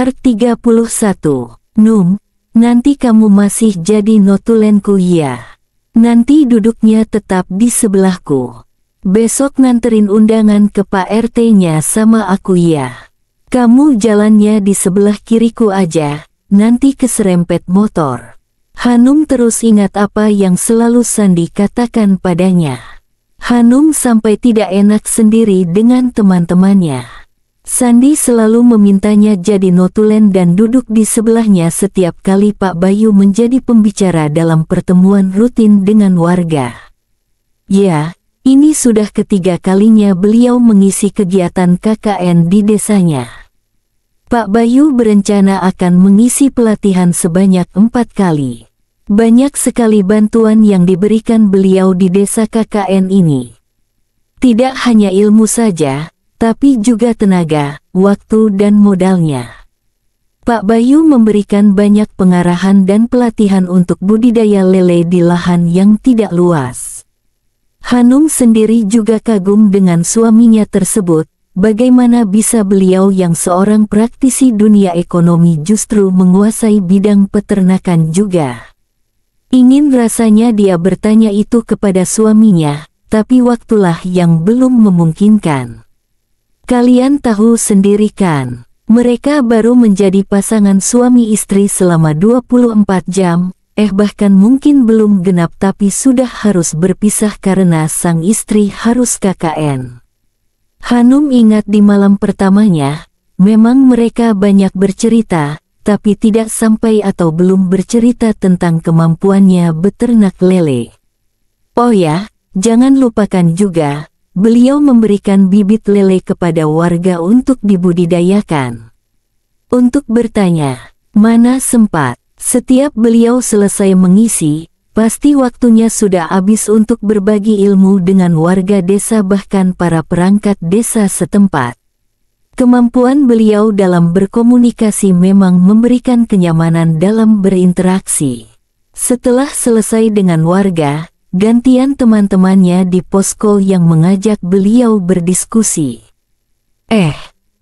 Komentar 31. Num, nanti kamu masih jadi notulenku ya. Nanti duduknya tetap di sebelahku. Besok nganterin undangan ke Pak RT-nya sama aku ya. Kamu jalannya di sebelah kiriku aja, nanti keserempet motor. Hanum terus ingat apa yang selalu Sandi katakan padanya. Hanum sampai tidak enak sendiri dengan teman-temannya. Sandi selalu memintanya jadi notulen dan duduk di sebelahnya setiap kali Pak Bayu menjadi pembicara dalam pertemuan rutin dengan warga. Ya, ini sudah ketiga kalinya beliau mengisi kegiatan KKN di desanya. Pak Bayu berencana akan mengisi pelatihan sebanyak 4 kali. Banyak sekali bantuan yang diberikan beliau di desa KKN ini. Tidak hanya ilmu saja, tapi juga tenaga, waktu dan modalnya. Pak Bayu memberikan banyak pengarahan dan pelatihan untuk budidaya lele di lahan yang tidak luas. Hanum sendiri juga kagum dengan suaminya tersebut, bagaimana bisa beliau yang seorang praktisi dunia ekonomi justru menguasai bidang peternakan juga. Ingin rasanya dia bertanya itu kepada suaminya, tapi waktulah yang belum memungkinkan. Kalian tahu sendiri kan, mereka baru menjadi pasangan suami istri selama 24 jam, bahkan mungkin belum genap tapi sudah harus berpisah karena sang istri harus KKN. Hanum ingat di malam pertamanya, memang mereka banyak bercerita, tapi tidak sampai atau belum bercerita tentang kemampuannya beternak lele. Oh ya, jangan lupakan juga, beliau memberikan bibit lele kepada warga untuk dibudidayakan. Untuk bertanya, mana sempat, setiap beliau selesai mengisi, pasti waktunya sudah habis untuk berbagi ilmu dengan warga desa bahkan para perangkat desa setempat. Kemampuan beliau dalam berkomunikasi memang memberikan kenyamanan dalam berinteraksi. Setelah selesai dengan warga, gantian teman-temannya di posko yang mengajak beliau berdiskusi.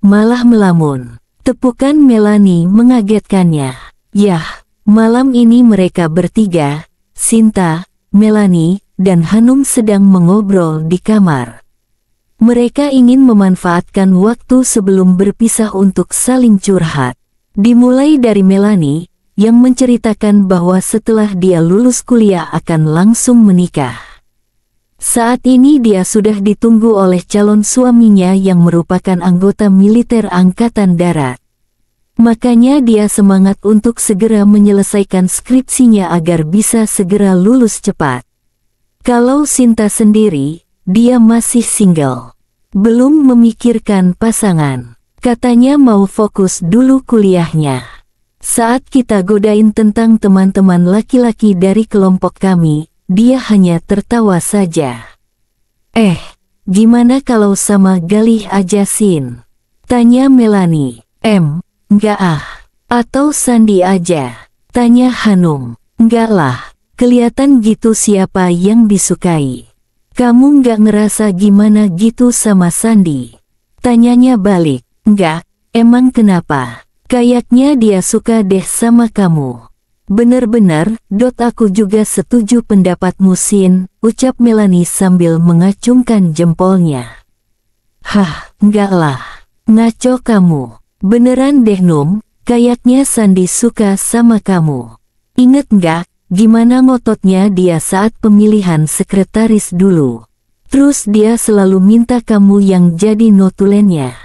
Malah melamun. Tepukan Melani mengagetkannya. Yah, malam ini mereka bertiga, Sinta, Melani, dan Hanum sedang mengobrol di kamar. Mereka ingin memanfaatkan waktu sebelum berpisah untuk saling curhat. Dimulai dari Melani, yang menceritakan bahwa setelah dia lulus kuliah akan langsung menikah. Saat ini dia sudah ditunggu oleh calon suaminya yang merupakan anggota militer Angkatan Darat. Makanya dia semangat untuk segera menyelesaikan skripsinya agar bisa segera lulus cepat. Kalau Sinta sendiri, dia masih single. Belum memikirkan pasangan. Katanya mau fokus dulu kuliahnya. Saat kita godain tentang teman-teman laki-laki dari kelompok kami, dia hanya tertawa saja. Gimana kalau sama Galih aja Sin? Tanya Melani. Enggak ah. Atau Sandi aja? Tanya Hanum. Enggak lah. Kelihatan gitu siapa yang disukai. Kamu nggak ngerasa gimana gitu sama Sandi? Tanyanya balik. Enggak, emang kenapa? Kayaknya dia suka deh sama kamu. Bener-bener, aku juga setuju pendapatmu Sin, ucap Melani sambil mengacungkan jempolnya. Hah, enggak lah. Ngaco kamu. Beneran deh Num, kayaknya Sandi suka sama kamu. Ingat nggak? Gimana ngototnya dia saat pemilihan sekretaris dulu. Terus dia selalu minta kamu yang jadi notulennya.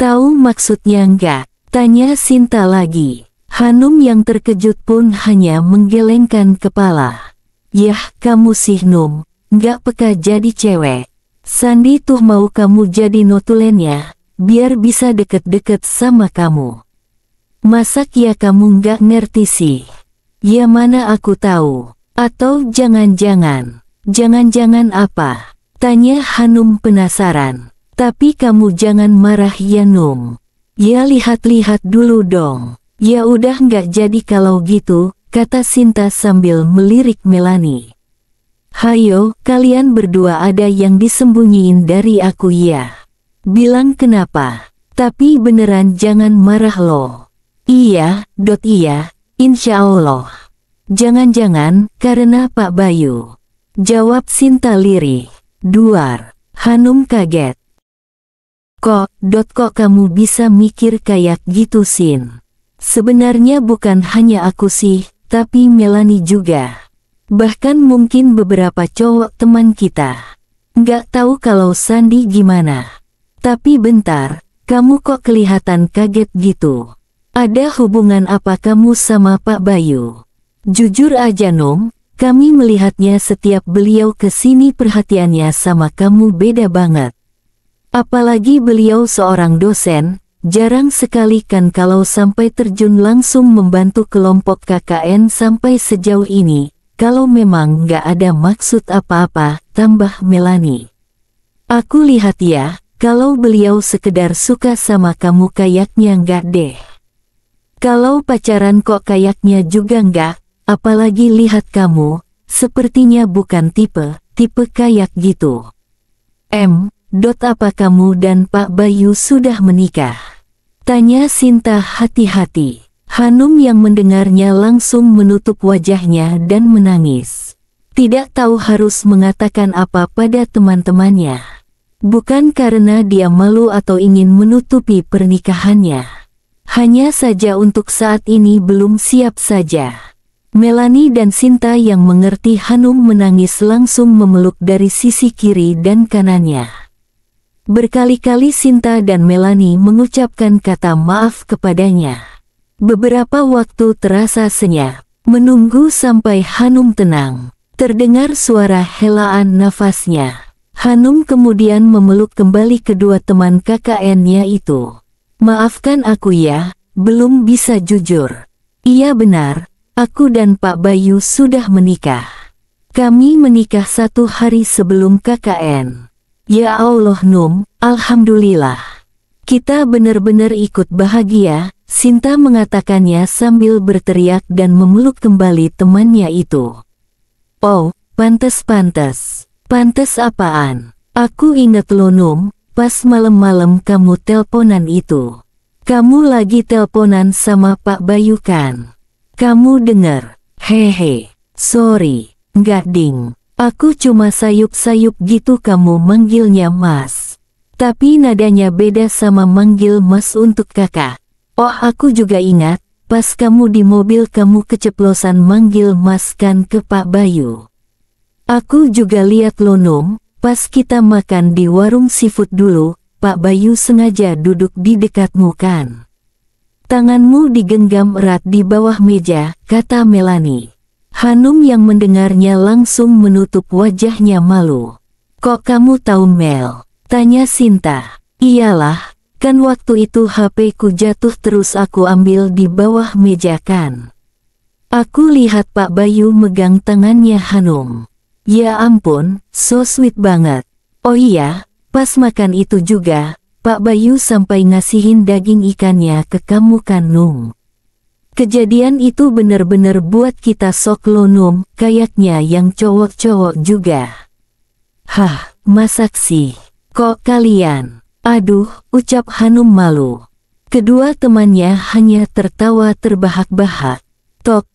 Tahu maksudnya enggak? Tanya Sinta lagi. Hanum yang terkejut pun hanya menggelengkan kepala. Yah kamu sih Num, enggak peka jadi cewek. Sandi tuh mau kamu jadi notulennya, biar bisa deket-deket sama kamu. Masak ya kamu enggak ngerti sih. Ya mana aku tahu. Atau jangan-jangan apa? Tanya Hanum penasaran. Tapi kamu jangan marah ya Num. Ya lihat-lihat dulu dong. Ya udah nggak jadi kalau gitu, kata Sinta sambil melirik Melani. Hayo, kalian berdua ada yang disembunyiin dari aku ya. Bilang kenapa? Tapi beneran jangan marah loh. Iya, iya, insya Allah. Jangan-jangan karena Pak Bayu. Jawab Sinta lirih. Duar. Hanum kaget. Kok kamu bisa mikir kayak gitu Sin? Sebenarnya bukan hanya aku sih, tapi Melanie juga. Bahkan mungkin beberapa cowok teman kita. Nggak tahu kalau Sandi gimana. Tapi bentar, kamu kok kelihatan kaget gitu? Ada hubungan apa kamu sama Pak Bayu? Jujur aja Num, kami melihatnya setiap beliau kesini perhatiannya sama kamu beda banget. Apalagi beliau seorang dosen, jarang sekali kan kalau sampai terjun langsung membantu kelompok KKN sampai sejauh ini. Kalau memang nggak ada maksud apa-apa, tambah Melanie. Aku lihat ya, kalau beliau sekedar suka sama kamu kayaknya nggak deh. Kalau pacaran kok kayaknya juga nggak, apalagi lihat kamu, sepertinya bukan tipe kayak gitu. Apa kamu dan Pak Bayu sudah menikah? Tanya Sinta hati-hati. Hanum yang mendengarnya langsung menutup wajahnya dan menangis. Tidak tahu harus mengatakan apa pada teman-temannya. Bukan karena dia malu atau ingin menutupi pernikahannya. Hanya saja untuk saat ini belum siap saja. Melanie dan Sinta yang mengerti Hanum menangis langsung memeluk dari sisi kiri dan kanannya. Berkali-kali Sinta dan Melanie mengucapkan kata maaf kepadanya. Beberapa waktu terasa senyap, menunggu sampai Hanum tenang. Terdengar suara helaan nafasnya. Hanum kemudian memeluk kembali kedua teman KKN-nya itu. Maafkan aku ya, belum bisa jujur. Iya benar, aku dan Pak Bayu sudah menikah. Kami menikah 1 hari sebelum KKN. Ya Allah Num, alhamdulillah. Kita benar-benar ikut bahagia, Sinta mengatakannya sambil berteriak dan memeluk kembali temannya itu. Oh, pantes. Pantes apaan? Aku inget lo Num, pas malam-malam kamu telponan itu. Kamu lagi telponan sama Pak Bayu kan? Kamu denger? Hehe, sorry, nggak ding. Aku cuma sayup-sayup gitu kamu manggilnya Mas. Tapi nadanya beda sama manggil Mas untuk kakak. Oh aku juga ingat, pas kamu di mobil kamu keceplosan manggil Mas kan ke Pak Bayu. Aku juga lihat lo Num, pas kita makan di warung seafood dulu, Pak Bayu sengaja duduk di dekatmu kan. Tanganmu digenggam erat di bawah meja, kata Melanie. Hanum yang mendengarnya langsung menutup wajahnya malu. Kok kamu tahu Mel? Tanya Sinta. Iyalah, kan waktu itu HP-ku jatuh terus aku ambil di bawah meja kan. Aku lihat Pak Bayu megang tangannya Hanum. Ya ampun, so sweet banget. Oh iya, pas makan itu juga, Pak Bayu sampai ngasihin daging ikannya ke kamu kan Num. Kejadian itu bener-bener buat kita sok lo Num, kayaknya yang cowok-cowok juga. Hah, masak sih. Kok kalian? Aduh, ucap Hanum malu. Kedua temannya hanya tertawa terbahak-bahak. Tok.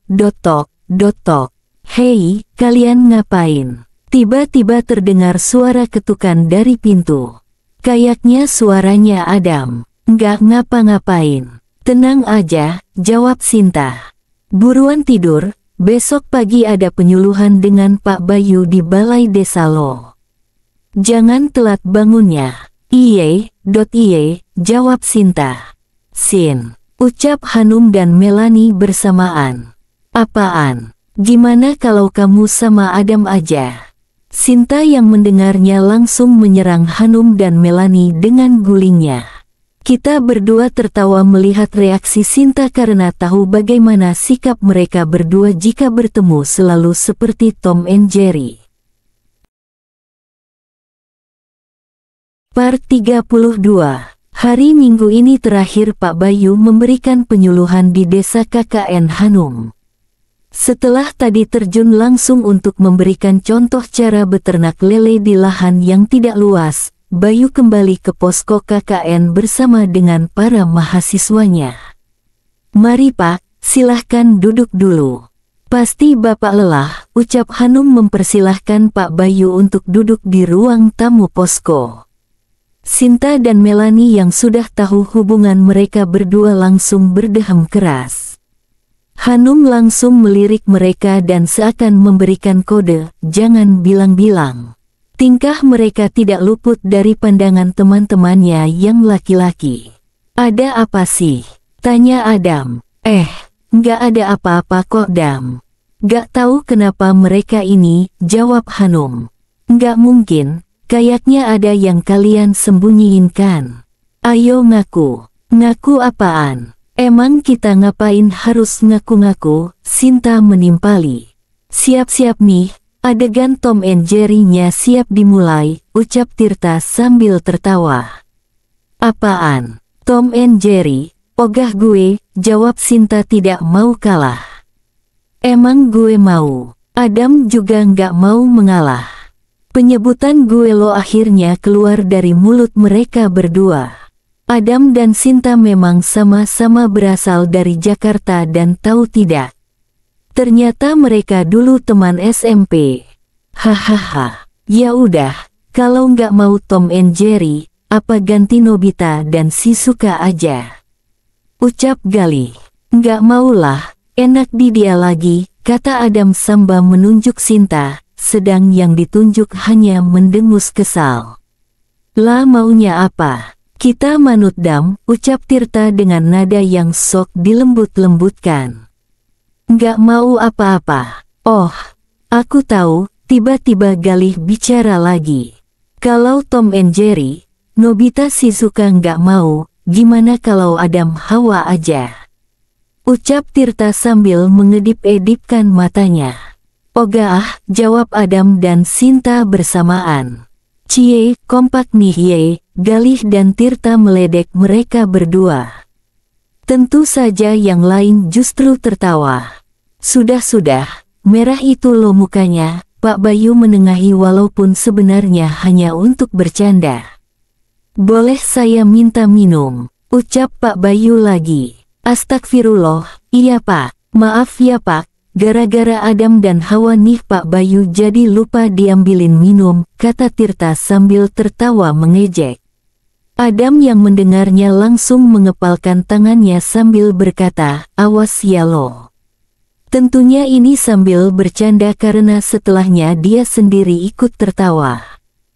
Hei, kalian ngapain? Tiba-tiba terdengar suara ketukan dari pintu. Kayaknya suaranya Adam. Nggak ngapa-ngapain. Tenang aja, jawab Sinta. Buruan tidur, besok pagi ada penyuluhan dengan Pak Bayu di balai desa lo. Jangan telat bangunnya. Iye, jawab Sinta. Sin, ucap Hanum dan Melanie bersamaan. Apaan? Gimana kalau kamu sama Adam aja? Sinta yang mendengarnya langsung menyerang Hanum dan Melanie dengan gulingnya. Kita berdua tertawa melihat reaksi Sinta karena tahu bagaimana sikap mereka berdua jika bertemu selalu seperti Tom and Jerry. Part 32. Hari Minggu ini terakhir Pak Bayu memberikan penyuluhan di desa KKN Hanum. Setelah tadi terjun langsung untuk memberikan contoh cara beternak lele di lahan yang tidak luas, Bayu kembali ke posko KKN bersama dengan para mahasiswanya. Mari Pak, silahkan duduk dulu. Pasti Bapak lelah, ucap Hanum mempersilahkan Pak Bayu untuk duduk di ruang tamu posko. Sinta dan Melani yang sudah tahu hubungan mereka berdua langsung berdeham keras. Hanum langsung melirik mereka dan seakan memberikan kode, jangan bilang-bilang. Tingkah mereka tidak luput dari pandangan teman-temannya yang laki-laki. Ada apa sih? Tanya Adam. Nggak ada apa-apa kok Dam. Nggak tahu kenapa mereka ini, jawab Hanum. Nggak mungkin, kayaknya ada yang kalian sembunyiin kan? Ayo ngaku. Ngaku apaan? Emang kita ngapain harus ngaku-ngaku? Sinta menimpali. Siap-siap nih, adegan Tom and Jerry-nya siap dimulai, ucap Tirta sambil tertawa. Apaan? Tom and Jerry? Ogah gue, jawab Sinta tidak mau kalah. Emang gue mau. Adam juga nggak mau mengalah. Penyebutan gue lo akhirnya keluar dari mulut mereka berdua. Adam dan Sinta memang sama-sama berasal dari Jakarta dan tahu tidak. Ternyata mereka dulu teman SMP. Hahaha. Ya udah, kalau nggak mau Tom and Jerry, apa ganti Nobita dan Shizuka aja? Ucap Gali. Nggak maulah, enak di dia lagi, kata Adam sambil menunjuk Sinta, sedang yang ditunjuk hanya mendengus kesal. Lah maunya apa? Kita manut Dam, ucap Tirta dengan nada yang sok dilembut-lembutkan. Nggak mau apa-apa. Oh, aku tahu, tiba-tiba Galih bicara lagi. Kalau Tom and Jerry, Nobita Shizuka nggak mau, gimana kalau Adam Hawa aja? Ucap Tirta sambil mengedip-edipkan matanya. Ogah, jawab Adam dan Sinta bersamaan. Cie, kompak nih ye, Galih dan Tirta meledek mereka berdua. Tentu saja yang lain justru tertawa. Sudah-sudah, merah itu lo mukanya, Pak Bayu menengahi walaupun sebenarnya hanya untuk bercanda. Boleh saya minta minum? Ucap Pak Bayu lagi. Astagfirullah, iya Pak. Maaf ya Pak, gara-gara Adam dan Hawa nih Pak Bayu jadi lupa diambilin minum, kata Tirta sambil tertawa mengejek. Adam yang mendengarnya langsung mengepalkan tangannya sambil berkata, awas ya lo. Tentunya ini sambil bercanda karena setelahnya dia sendiri ikut tertawa.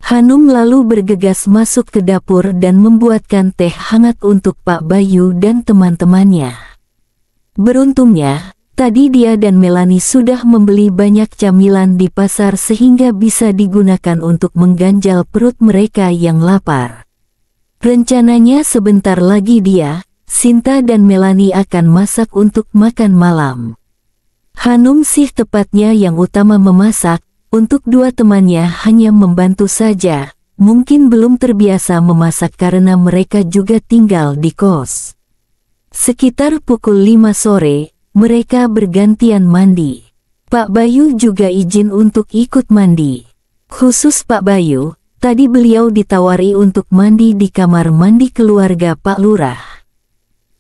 Hanum lalu bergegas masuk ke dapur dan membuatkan teh hangat untuk Pak Bayu dan teman-temannya. Beruntungnya, tadi dia dan Melani sudah membeli banyak camilan di pasar sehingga bisa digunakan untuk mengganjal perut mereka yang lapar. Rencananya sebentar lagi dia, Sinta dan Melani akan masak untuk makan malam. Hanum sih tepatnya yang utama memasak. Untuk dua temannya hanya membantu saja, mungkin belum terbiasa memasak karena mereka juga tinggal di kos. Sekitar pukul 5 sore, mereka bergantian mandi. Pak Bayu juga izin untuk ikut mandi. Khusus Pak Bayu, tadi beliau ditawari untuk mandi di kamar mandi keluarga Pak Lurah.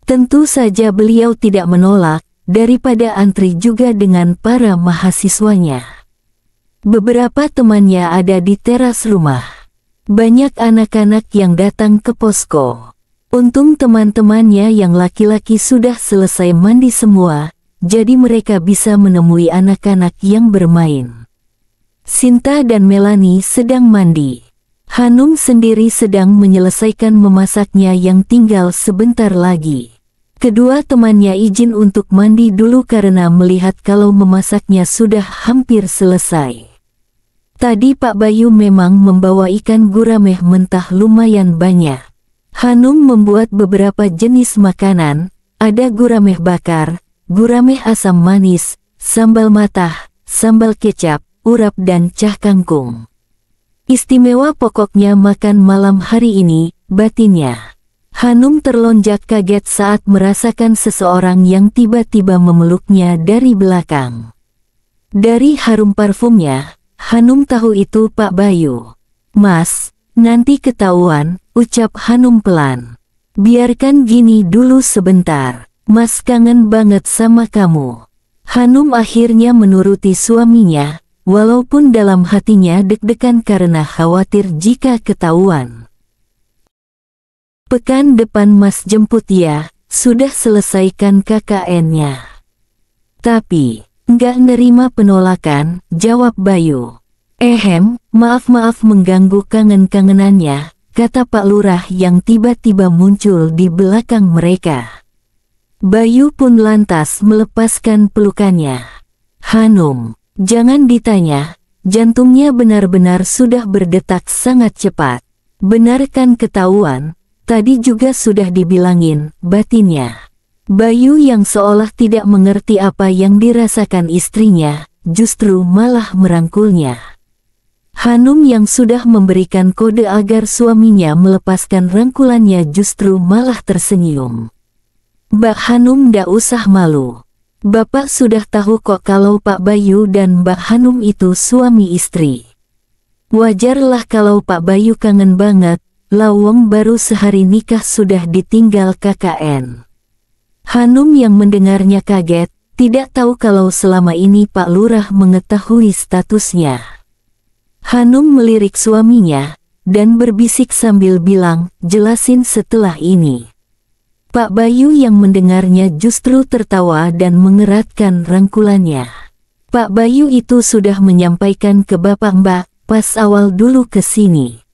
Tentu saja beliau tidak menolak, daripada antri juga dengan para mahasiswanya. Beberapa temannya ada di teras rumah. Banyak anak-anak yang datang ke posko. Untung teman-temannya yang laki-laki sudah selesai mandi semua, jadi mereka bisa menemui anak-anak yang bermain. Sinta dan Melani sedang mandi. Hanum sendiri sedang menyelesaikan memasaknya yang tinggal sebentar lagi. Kedua temannya izin untuk mandi dulu karena melihat kalau memasaknya sudah hampir selesai. Tadi Pak Bayu memang membawa ikan gurame mentah lumayan banyak. Hanum membuat beberapa jenis makanan, ada gurame bakar, gurame asam manis, sambal matah, sambal kecap, urap dan cah kangkung. Istimewa pokoknya makan malam hari ini, batinnya. Hanum terlonjak kaget saat merasakan seseorang yang tiba-tiba memeluknya dari belakang. Dari harum parfumnya, Hanum tahu itu Pak Bayu. Mas, nanti ketahuan, ucap Hanum pelan. Biarkan gini dulu sebentar. Mas kangen banget sama kamu. Hanum akhirnya menuruti suaminya, walaupun dalam hatinya deg-degan karena khawatir jika ketahuan. Pekan depan Mas jemput ya, sudah selesaikan KKN-nya. Tapi, nggak nerima penolakan, jawab Bayu. Maaf mengganggu kangen-kangenannya, kata Pak Lurah yang tiba-tiba muncul di belakang mereka. Bayu pun lantas melepaskan pelukannya. Hanum, jangan ditanya, jantungnya benar-benar sudah berdetak sangat cepat. Benar kan ketahuan, tadi juga sudah dibilangin, batinnya. Bayu yang seolah tidak mengerti apa yang dirasakan istrinya, justru malah merangkulnya. Hanum yang sudah memberikan kode agar suaminya melepaskan rangkulannya justru malah tersenyum. Mbak Hanum ndak usah malu. Bapak sudah tahu kok kalau Pak Bayu dan Mbak Hanum itu suami istri. Wajarlah kalau Pak Bayu kangen banget, lawang baru sehari nikah sudah ditinggal KKN. Hanum yang mendengarnya kaget, tidak tahu kalau selama ini Pak Lurah mengetahui statusnya. Hanum melirik suaminya, dan berbisik sambil bilang, jelasin setelah ini. Pak Bayu yang mendengarnya justru tertawa dan mengeratkan rangkulannya. Pak Bayu itu sudah menyampaikan ke Bapak Mbak, pas awal dulu ke sini.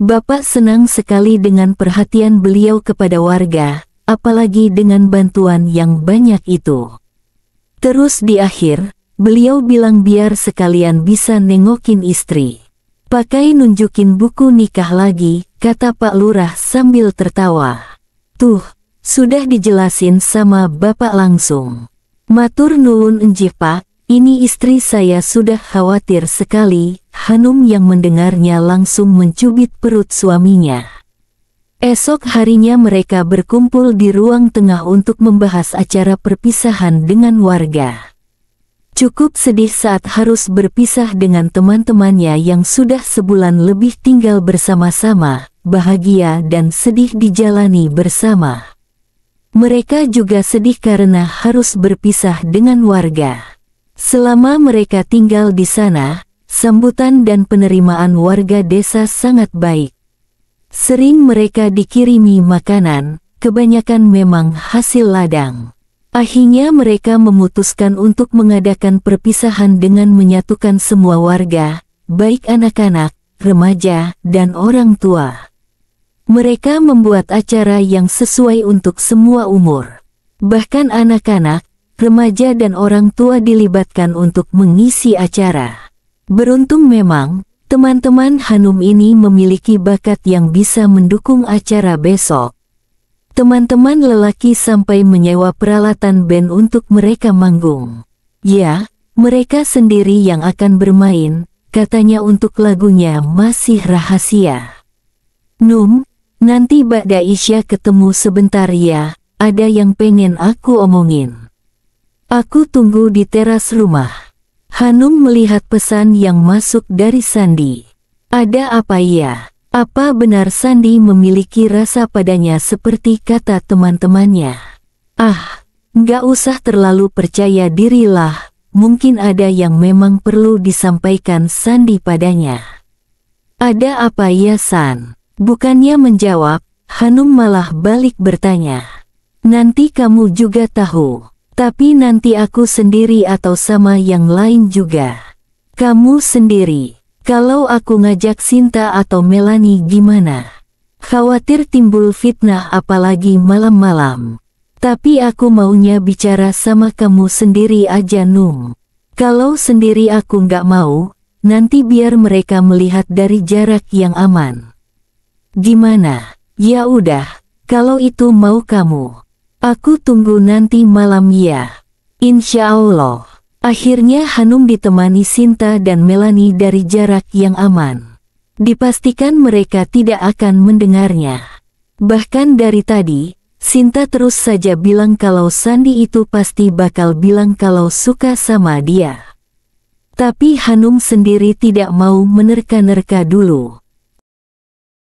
Bapak senang sekali dengan perhatian beliau kepada warga, apalagi dengan bantuan yang banyak itu. Terus di akhir, beliau bilang biar sekalian bisa nengokin istri. Pakai nunjukin buku nikah lagi, kata Pak Lurah sambil tertawa. Tuh, sudah dijelasin sama Bapak langsung. Matur nuwun enjih Pak, ini istri saya sudah khawatir sekali. Hanum yang mendengarnya langsung mencubit perut suaminya. Esok harinya mereka berkumpul di ruang tengah untuk membahas acara perpisahan dengan warga. Cukup sedih saat harus berpisah dengan teman-temannya yang sudah sebulan lebih tinggal bersama-sama, bahagia dan sedih dijalani bersama. Mereka juga sedih karena harus berpisah dengan warga. Selama mereka tinggal di sana, sambutan dan penerimaan warga desa sangat baik. Sering mereka dikirimi makanan, kebanyakan memang hasil ladang. Akhirnya mereka memutuskan untuk mengadakan perpisahan dengan menyatukan semua warga, baik anak-anak, remaja, dan orang tua. Mereka membuat acara yang sesuai untuk semua umur. Bahkan anak-anak, remaja dan orang tua dilibatkan untuk mengisi acara. Beruntung memang, teman-teman Hanum ini memiliki bakat yang bisa mendukung acara besok. Teman-teman lelaki sampai menyewa peralatan band untuk mereka manggung. Ya, mereka sendiri yang akan bermain, katanya untuk lagunya masih rahasia. Num, nanti Ba'da Isya ketemu sebentar ya, ada yang pengen aku omongin. Aku tunggu di teras rumah. Hanum melihat pesan yang masuk dari Sandi. Ada apa ya? Apa benar Sandi memiliki rasa padanya seperti kata teman-temannya? Ah, nggak usah terlalu percaya dirilah, mungkin ada yang memang perlu disampaikan Sandi padanya. Ada apa ya San? Bukannya menjawab, Hanum malah balik bertanya. Nanti kamu juga tahu, tapi nanti aku sendiri atau sama yang lain juga. Kamu sendiri, kalau aku ngajak Sinta atau Melanie gimana? Khawatir timbul fitnah apalagi malam-malam. Tapi aku maunya bicara sama kamu sendiri aja Num. Kalau sendiri aku nggak mau, nanti biar mereka melihat dari jarak yang aman. Gimana? Ya udah, kalau itu mau kamu. Aku tunggu nanti malam ya. Insya Allah. Akhirnya Hanum ditemani Sinta dan Melanie dari jarak yang aman. Dipastikan mereka tidak akan mendengarnya. Bahkan dari tadi, Sinta terus saja bilang kalau Sandi itu pasti bakal bilang kalau suka sama dia. Tapi Hanum sendiri tidak mau menerka-nerka dulu.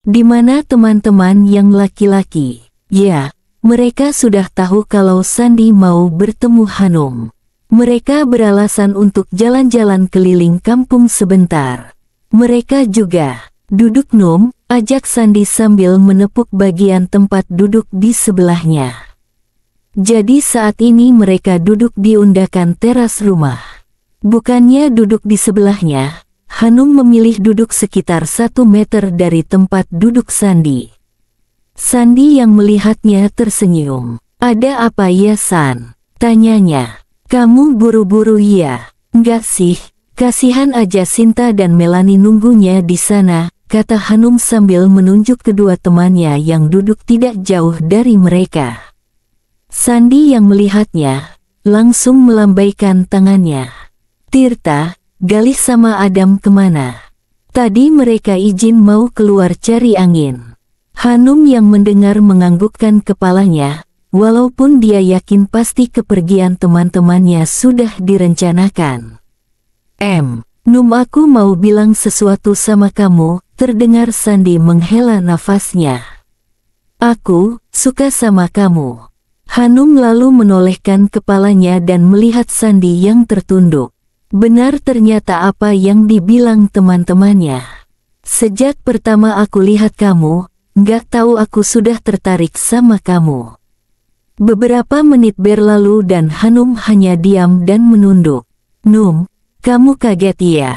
Di mana teman-teman yang laki-laki? Ya, Mereka sudah tahu kalau Sandi mau bertemu Hanum. Mereka beralasan untuk jalan-jalan keliling kampung sebentar. Mereka juga duduk Num, ajak Sandi sambil menepuk bagian tempat duduk di sebelahnya. Jadi saat ini mereka duduk di undakan teras rumah. Bukannya duduk di sebelahnya, Hanum memilih duduk sekitar 1 meter dari tempat duduk Sandi. Sandi yang melihatnya tersenyum. "Ada apa ya, San?" tanyanya. "Kamu buru-buru ya?" "Enggak sih, kasihan aja Sinta dan Melani nunggunya di sana," kata Hanum sambil menunjuk kedua temannya yang duduk tidak jauh dari mereka. Sandi yang melihatnya, langsung melambaikan tangannya. "Tirta, Galih sama Adam kemana? Tadi mereka izin mau keluar cari angin." Hanum yang mendengar menganggukkan kepalanya, walaupun dia yakin pasti kepergian teman-temannya sudah direncanakan. Num, aku mau bilang sesuatu sama kamu," terdengar Sandi menghela nafasnya. "Aku suka sama kamu." Hanum lalu menolehkan kepalanya dan melihat Sandi yang tertunduk. Benar ternyata apa yang dibilang teman-temannya. "Sejak pertama aku lihat kamu, nggak tahu aku sudah tertarik sama kamu." Beberapa menit berlalu dan Hanum hanya diam dan menunduk. "Num, kamu kaget ya?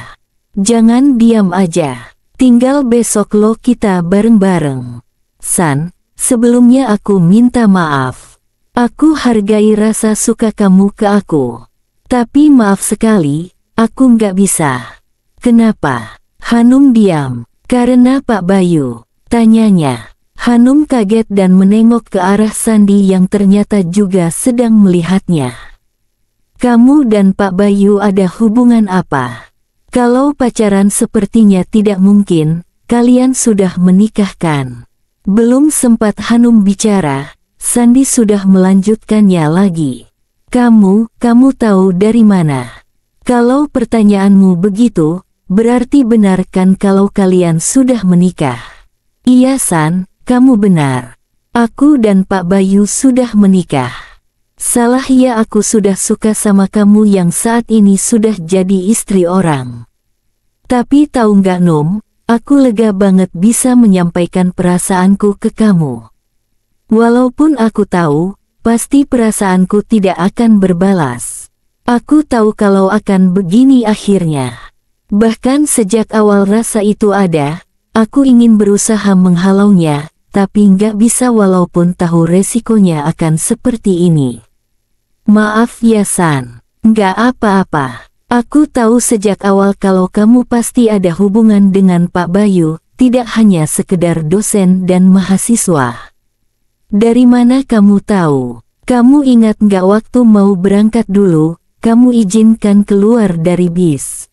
Jangan diam aja. Tinggal besok lo kita bareng-bareng." "San, sebelumnya aku minta maaf. Aku hargai rasa suka kamu ke aku. Tapi maaf sekali, aku nggak bisa." "Kenapa?" Hanum diam. "Karena Pak Bayu," tanyanya. Hanum kaget dan menengok ke arah Sandi yang ternyata juga sedang melihatnya. "Kamu dan Pak Bayu ada hubungan apa? Kalau pacaran sepertinya tidak mungkin, kalian sudah menikahkan." Belum sempat Hanum bicara, Sandi sudah melanjutkannya lagi. Kamu tahu dari mana? Kalau pertanyaanmu begitu, berarti benar kan kalau kalian sudah menikah?" "Iya San, kamu benar. Aku dan Pak Bayu sudah menikah." "Salah ya, aku sudah suka sama kamu yang saat ini sudah jadi istri orang." "Tapi tahu nggak Num, aku lega banget bisa menyampaikan perasaanku ke kamu. Walaupun aku tahu, pasti perasaanku tidak akan berbalas. Aku tahu kalau akan begini akhirnya. Bahkan sejak awal rasa itu ada, aku ingin berusaha menghalaunya, tapi nggak bisa walaupun tahu resikonya akan seperti ini." "Maaf ya San." "Nggak apa-apa. Aku tahu sejak awal kalau kamu pasti ada hubungan dengan Pak Bayu, tidak hanya sekedar dosen dan mahasiswa." "Dari mana kamu tahu? Kamu ingat nggak waktu mau berangkat dulu, kamu izinkan keluar dari bis?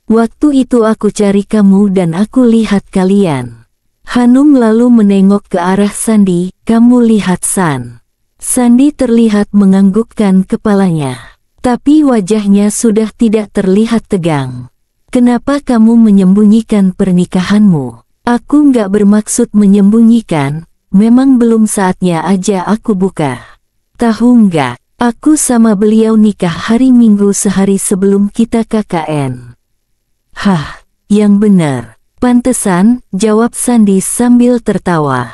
Waktu itu aku cari kamu dan aku lihat kalian." Hanum lalu menengok ke arah Sandi. "Kamu lihat San?" Sandi terlihat menganggukkan kepalanya. Tapi wajahnya sudah tidak terlihat tegang. "Kenapa kamu menyembunyikan pernikahanmu?" "Aku nggak bermaksud menyembunyikan, memang belum saatnya aja aku buka. Tahu nggak, aku sama beliau nikah hari Minggu sehari sebelum kita KKN." "Hah, yang benar." "Pantesan," jawab Sandi sambil tertawa.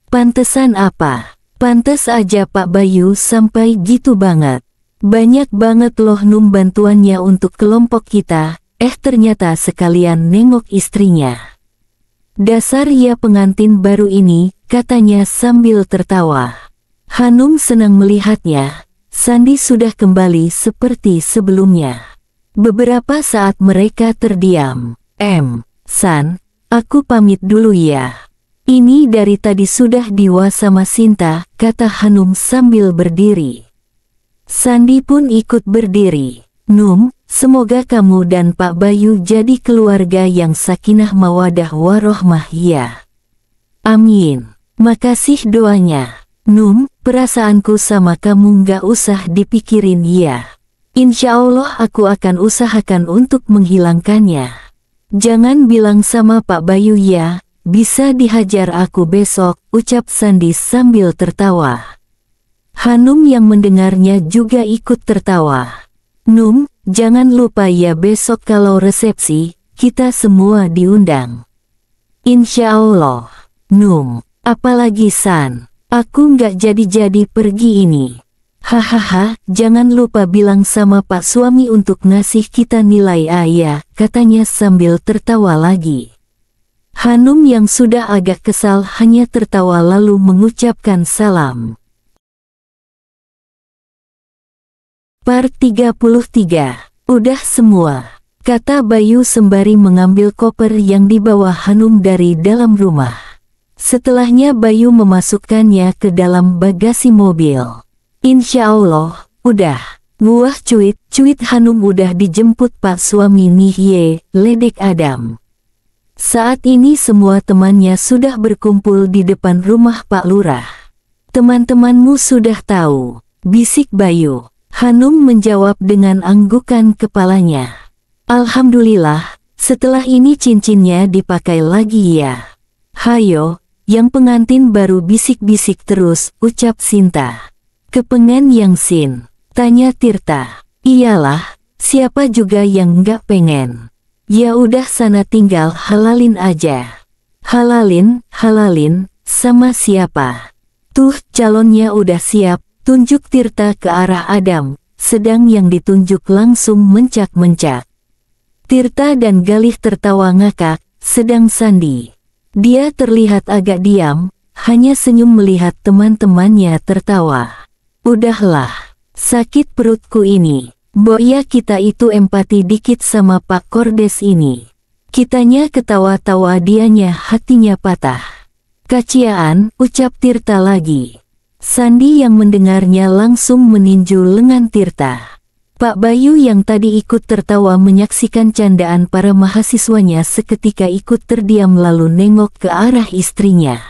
"Pantesan apa? Pantes aja Pak Bayu sampai gitu banget. Banyak banget loh Num bantuannya untuk kelompok kita." Ternyata sekalian nengok istrinya. "Dasar ya pengantin baru ini," katanya sambil tertawa. Hanum senang melihatnya. Sandi sudah kembali seperti sebelumnya. Beberapa saat mereka terdiam. "San, aku pamit dulu ya. Ini dari tadi sudah diwa sama Sinta," kata Hanum sambil berdiri. Sandi pun ikut berdiri. "Num, semoga kamu dan Pak Bayu jadi keluarga yang sakinah mawadah warohmah ya." "Amin. Makasih doanya." "Num, perasaanku sama kamu nggak usah dipikirin ya. Insya Allah aku akan usahakan untuk menghilangkannya. Jangan bilang sama Pak Bayu ya, bisa dihajar aku besok," ucap Sandi sambil tertawa. Hanum yang mendengarnya juga ikut tertawa. Num, jangan lupa ya besok kalau resepsi, kita semua diundang. Insya Allah. Num, apalagi San, aku nggak jadi-jadi pergi ini. Hahaha, jangan lupa bilang sama Pak suami untuk ngasih kita nilai A ya, katanya sambil tertawa lagi. Hanum yang sudah agak kesal hanya tertawa lalu mengucapkan salam. Part 33. Udah semua, kata Bayu sembari mengambil koper yang dibawa Hanum dari dalam rumah. Setelahnya Bayu memasukkannya ke dalam bagasi mobil. Insya Allah, udah. Wah cuit Hanum udah dijemput Pak suami nih ye, ledek Adam. Saat ini semua temannya sudah berkumpul di depan rumah Pak Lurah. Teman-temanmu sudah tahu, bisik Bayu. Hanum menjawab dengan anggukan kepalanya. Alhamdulillah, setelah ini cincinnya dipakai lagi ya. Hayo, yang pengantin baru bisik-bisik terus, ucap Sinta. Kepengen yang Sin? Tanya Tirta. Iyalah, siapa juga yang nggak pengen. Ya udah sana tinggal halalin aja. Halalin, sama siapa? Tuh calonnya udah siap, tunjuk Tirta ke arah Adam, sedang yang ditunjuk langsung mencak-mencak. Tirta dan Galih tertawa ngakak, sedang Sandi. Dia terlihat agak diam, hanya senyum melihat teman-temannya tertawa. Udahlah, sakit perutku ini. Boya kita itu empati dikit sama Pak Kordes ini. Kitanya ketawa-tawa dianya hatinya patah. Kaciaan, ucap Tirta lagi. Sandi yang mendengarnya langsung meninju lengan Tirta. Pak Bayu yang tadi ikut tertawa menyaksikan candaan para mahasiswanya seketika ikut terdiam lalu nengok ke arah istrinya.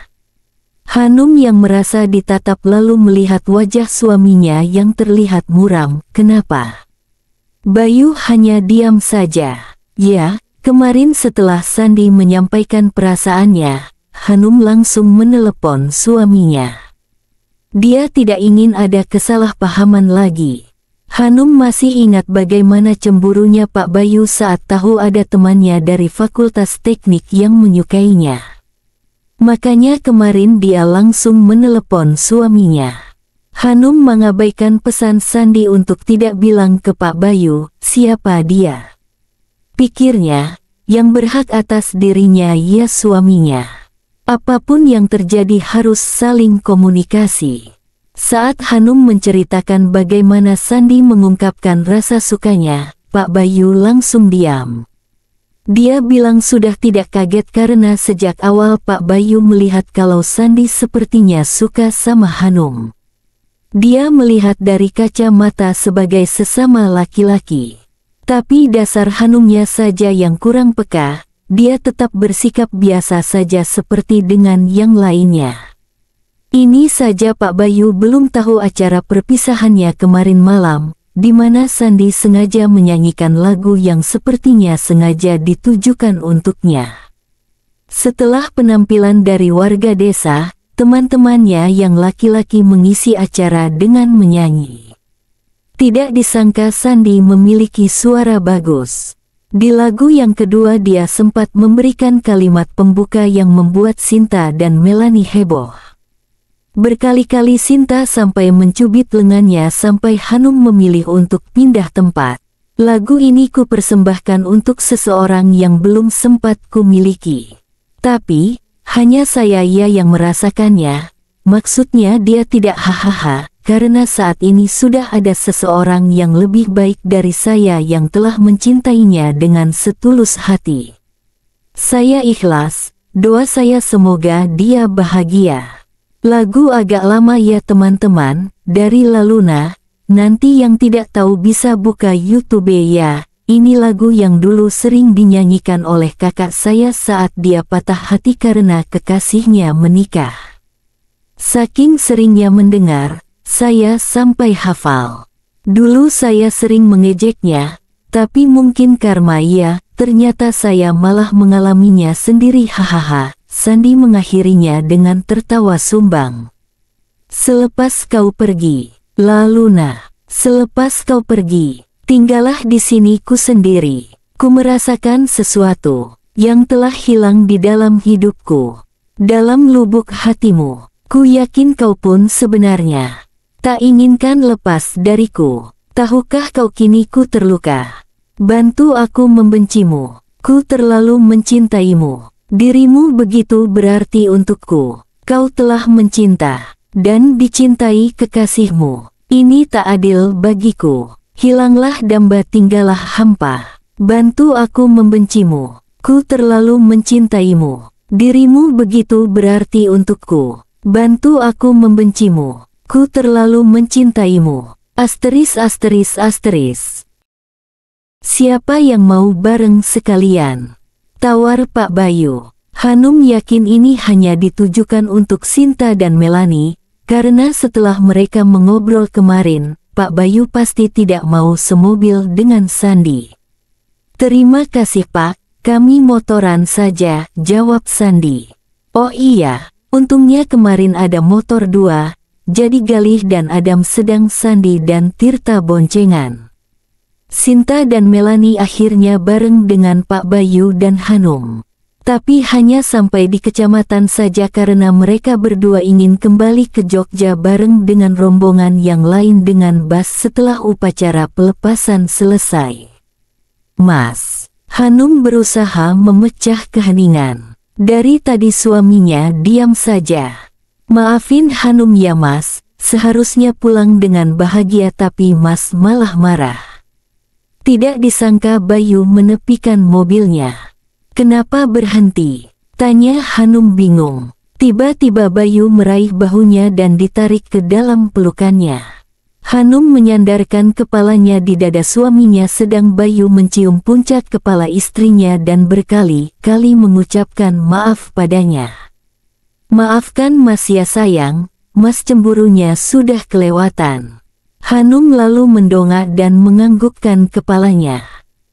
Hanum yang merasa ditatap lalu melihat wajah suaminya yang terlihat muram. Kenapa? Bayu hanya diam saja. Ya, kemarin setelah Sandi menyampaikan perasaannya, Hanum langsung menelepon suaminya. Dia tidak ingin ada kesalahpahaman lagi. Hanum masih ingat bagaimana cemburunya Pak Bayu saat tahu ada temannya dari Fakultas Teknik yang menyukainya. Makanya kemarin dia langsung menelepon suaminya. Hanum mengabaikan pesan Sandi untuk tidak bilang ke Pak Bayu siapa dia. Pikirnya, yang berhak atas dirinya ya suaminya. Apapun yang terjadi harus saling komunikasi. Saat Hanum menceritakan bagaimana Sandi mengungkapkan rasa sukanya, Pak Bayu langsung diam. Dia bilang sudah tidak kaget karena sejak awal Pak Bayu melihat kalau Sandi sepertinya suka sama Hanum. Dia melihat dari kacamata sebagai sesama laki-laki. Tapi dasar Hanumnya saja yang kurang peka, dia tetap bersikap biasa saja seperti dengan yang lainnya. Ini saja Pak Bayu belum tahu acara perpisahannya kemarin malam, di mana Sandi sengaja menyanyikan lagu yang sepertinya sengaja ditujukan untuknya. Setelah penampilan dari warga desa, teman-temannya yang laki-laki mengisi acara dengan menyanyi. Tidak disangka Sandi memiliki suara bagus. Di lagu yang kedua dia sempat memberikan kalimat pembuka yang membuat Sinta dan Melani heboh. Berkali-kali Sinta sampai mencubit lengannya sampai Hanum memilih untuk pindah tempat. Lagu ini ku persembahkan untuk seseorang yang belum sempat ku miliki. Tapi, hanya saya ya yang merasakannya. Maksudnya dia tidak hahaha, karena saat ini sudah ada seseorang yang lebih baik dari saya yang telah mencintainya dengan setulus hati. Saya ikhlas, doa saya semoga dia bahagia. Lagu agak lama ya teman-teman, dari Laluna, nanti yang tidak tahu bisa buka YouTube ya, ini lagu yang dulu sering dinyanyikan oleh kakak saya saat dia patah hati karena kekasihnya menikah. Saking seringnya mendengar, saya sampai hafal. Dulu saya sering mengejeknya, tapi mungkin karma ya, ternyata saya malah mengalaminya sendiri hahaha. Sandi mengakhirinya dengan tertawa sumbang. Selepas kau pergi, Laluna, selepas kau pergi, tinggallah di sini ku sendiri. Ku merasakan sesuatu yang telah hilang di dalam hidupku. Dalam lubuk hatimu, ku yakin kau pun sebenarnya tak inginkan lepas dariku. Tahukah kau kini ku terluka? Bantu aku membencimu. Ku terlalu mencintaimu. Dirimu begitu berarti untukku. Kau telah mencinta dan dicintai kekasihmu. Ini tak adil bagiku. Hilanglah damba, tinggallah hampa. Bantu aku membencimu. Ku terlalu mencintaimu. Dirimu begitu berarti untukku. Bantu aku membencimu. Ku terlalu mencintaimu. Asteris asteris asteris. Siapa yang mau bareng sekalian? Tawar Pak Bayu. Hanum yakin ini hanya ditujukan untuk Sinta dan Melanie, karena setelah mereka mengobrol kemarin, Pak Bayu pasti tidak mau semobil dengan Sandi. Terima kasih Pak, kami motoran saja, jawab Sandi. Oh iya, untungnya kemarin ada motor 2, jadi Galih dan Adam sedang Sandi dan Tirta boncengan. Sinta dan Melanie akhirnya bareng dengan Pak Bayu dan Hanum. Tapi hanya sampai di kecamatan saja karena mereka berdua ingin kembali ke Jogja bareng dengan rombongan yang lain dengan bus setelah upacara pelepasan selesai. Mas, Hanum berusaha memecah keheningan. Dari tadi suaminya diam saja. Maafin Hanum ya Mas, seharusnya pulang dengan bahagia tapi Mas malah marah. Tidak disangka Bayu menepikan mobilnya. Kenapa berhenti? Tanya Hanum bingung. Tiba-tiba Bayu meraih bahunya dan ditarik ke dalam pelukannya. Hanum menyandarkan kepalanya di dada suaminya sedang Bayu mencium puncak kepala istrinya dan berkali-kali mengucapkan maaf padanya. Maafkan Mas ya sayang, Mas cemburunya sudah kelewatan. Hanum lalu mendongak dan menganggukkan kepalanya.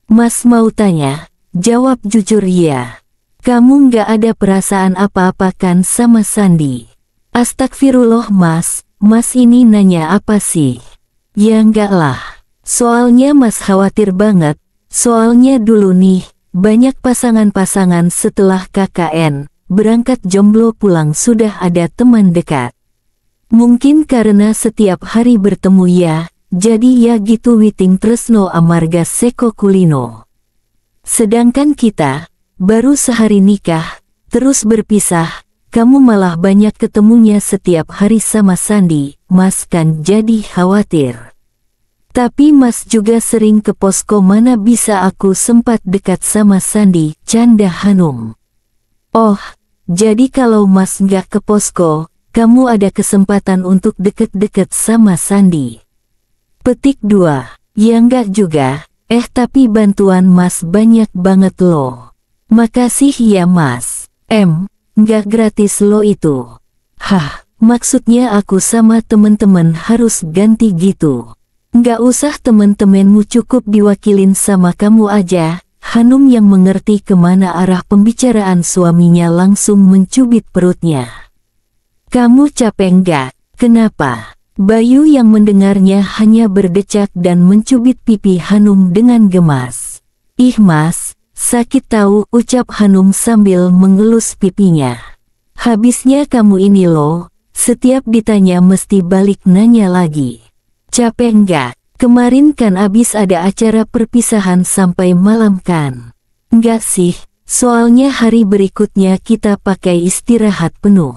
Mas mau tanya? Jawab jujur ya. Kamu nggak ada perasaan apa-apa kan sama Sandi? Astagfirullah Mas, Mas ini nanya apa sih? Ya enggak lah. Soalnya Mas khawatir banget. Soalnya dulu nih, banyak pasangan-pasangan setelah KKN, berangkat jomblo pulang sudah ada teman dekat. Mungkin karena setiap hari bertemu ya, jadi ya gitu witing tresno amarga seko kulino. Sedangkan kita, baru sehari nikah, terus berpisah, kamu malah banyak ketemunya setiap hari sama Sandi, Mas kan jadi khawatir. Tapi Mas juga sering ke posko mana bisa aku sempat dekat sama Sandi, canda Hanum. Oh, jadi kalau Mas nggak ke posko, kamu ada kesempatan untuk deket-deket sama Sandi. Petik 2, ya nggak juga. Tapi bantuan Mas banyak banget loh. Makasih ya Mas. Nggak gratis lo itu. Hah, maksudnya aku sama temen-temen harus ganti gitu. Nggak usah temen-temenmu cukup diwakilin sama kamu aja. Hanum yang mengerti kemana arah pembicaraan suaminya langsung mencubit perutnya. Kamu capek nggak? Kenapa? Bayu yang mendengarnya hanya berdecak dan mencubit pipi Hanum dengan gemas. Ih Mas, sakit tahu, ucap Hanum sambil mengelus pipinya. Habisnya kamu ini loh, setiap ditanya mesti balik nanya lagi. Capek nggak? Kemarin kan abis ada acara perpisahan sampai malam kan? Nggak sih, soalnya hari berikutnya kita pakai istirahat penuh.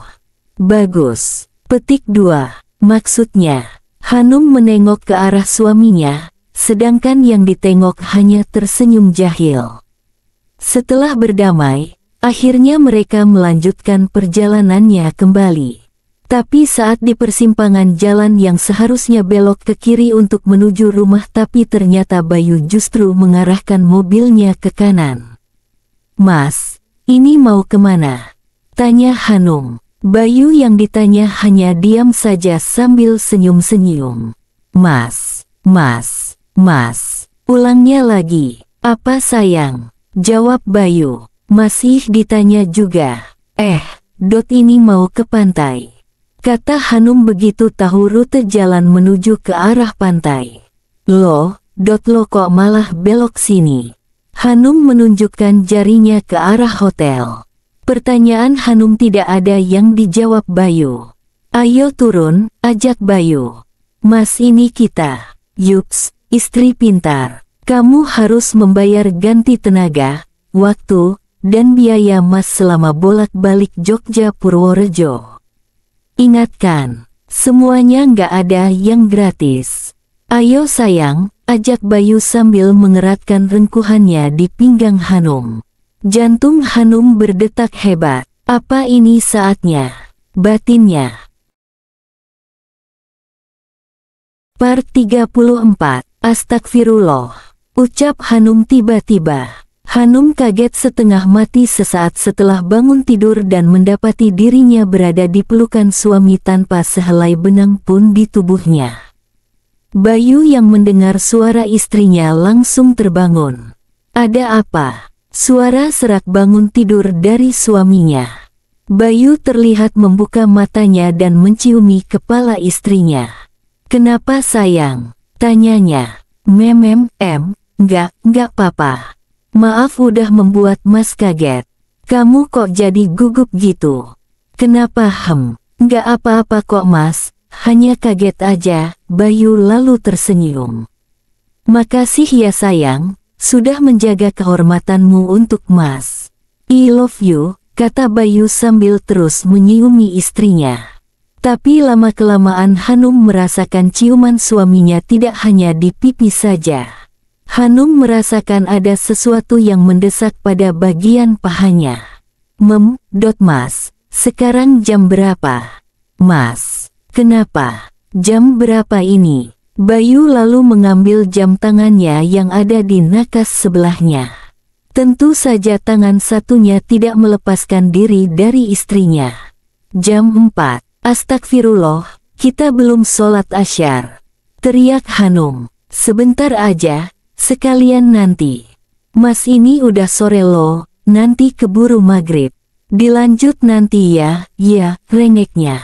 Bagus. Petik 2. Maksudnya, Hanum menengok ke arah suaminya, sedangkan yang ditengok hanya tersenyum jahil. Setelah berdamai, akhirnya mereka melanjutkan perjalanannya kembali. Tapi saat di persimpangan jalan yang seharusnya belok ke kiri untuk menuju rumah tapi ternyata Bayu justru mengarahkan mobilnya ke kanan. Mas, ini mau kemana? Tanya Hanum. Bayu yang ditanya hanya diam saja sambil senyum-senyum. Mas, ulangnya lagi. Apa sayang? Jawab Bayu. Masih ditanya juga. Ini mau ke pantai. kata Hanum begitu tahu rute jalan menuju ke arah pantai. Lo kok malah belok sini? Hanum menunjukkan jarinya ke arah hotel. Pertanyaan Hanum tidak ada yang dijawab Bayu. Ayo turun, ajak Bayu. Mas ini kita. Yups, istri pintar. Kamu harus membayar ganti tenaga, waktu, dan biaya Mas selama bolak-balik Jogja Purworejo. Ingatkan, semuanya nggak ada yang gratis. Ayo sayang, ajak Bayu sambil mengeratkan rengkuhannya di pinggang Hanum. Jantung Hanum berdetak hebat. Apa ini saatnya? Batinnya. Part 34. Astagfirullah. Ucap Hanum tiba-tiba. Hanum kaget setengah mati sesaat setelah bangun tidur dan mendapati dirinya berada di pelukan suami tanpa sehelai benang pun di tubuhnya. Bayu yang mendengar suara istrinya langsung terbangun. Ada apa? Suara serak bangun tidur dari suaminya. Bayu terlihat membuka matanya dan menciumi kepala istrinya. Kenapa sayang? Tanyanya. Enggak papa. Maaf udah membuat Mas kaget. Kamu kok jadi gugup gitu? Kenapa Enggak apa-apa kok Mas, hanya kaget aja, Bayu lalu tersenyum. Makasih ya sayang. Sudah menjaga kehormatanmu untuk Mas. I love you, kata Bayu sambil terus menyiumi istrinya. Tapi lama-kelamaan Hanum merasakan ciuman suaminya tidak hanya di pipi saja. Hanum merasakan ada sesuatu yang mendesak pada bagian pahanya. Mas, sekarang jam berapa? Mas, kenapa? Jam berapa ini? Bayu lalu mengambil jam tangannya yang ada di nakas sebelahnya. Tentu saja tangan satunya tidak melepaskan diri dari istrinya. Jam 4. Astagfirullah, kita belum sholat asyar. Teriak Hanum. Sebentar aja, sekalian nanti. Mas ini udah sore loh, nanti keburu maghrib. Dilanjut nanti ya, rengeknya.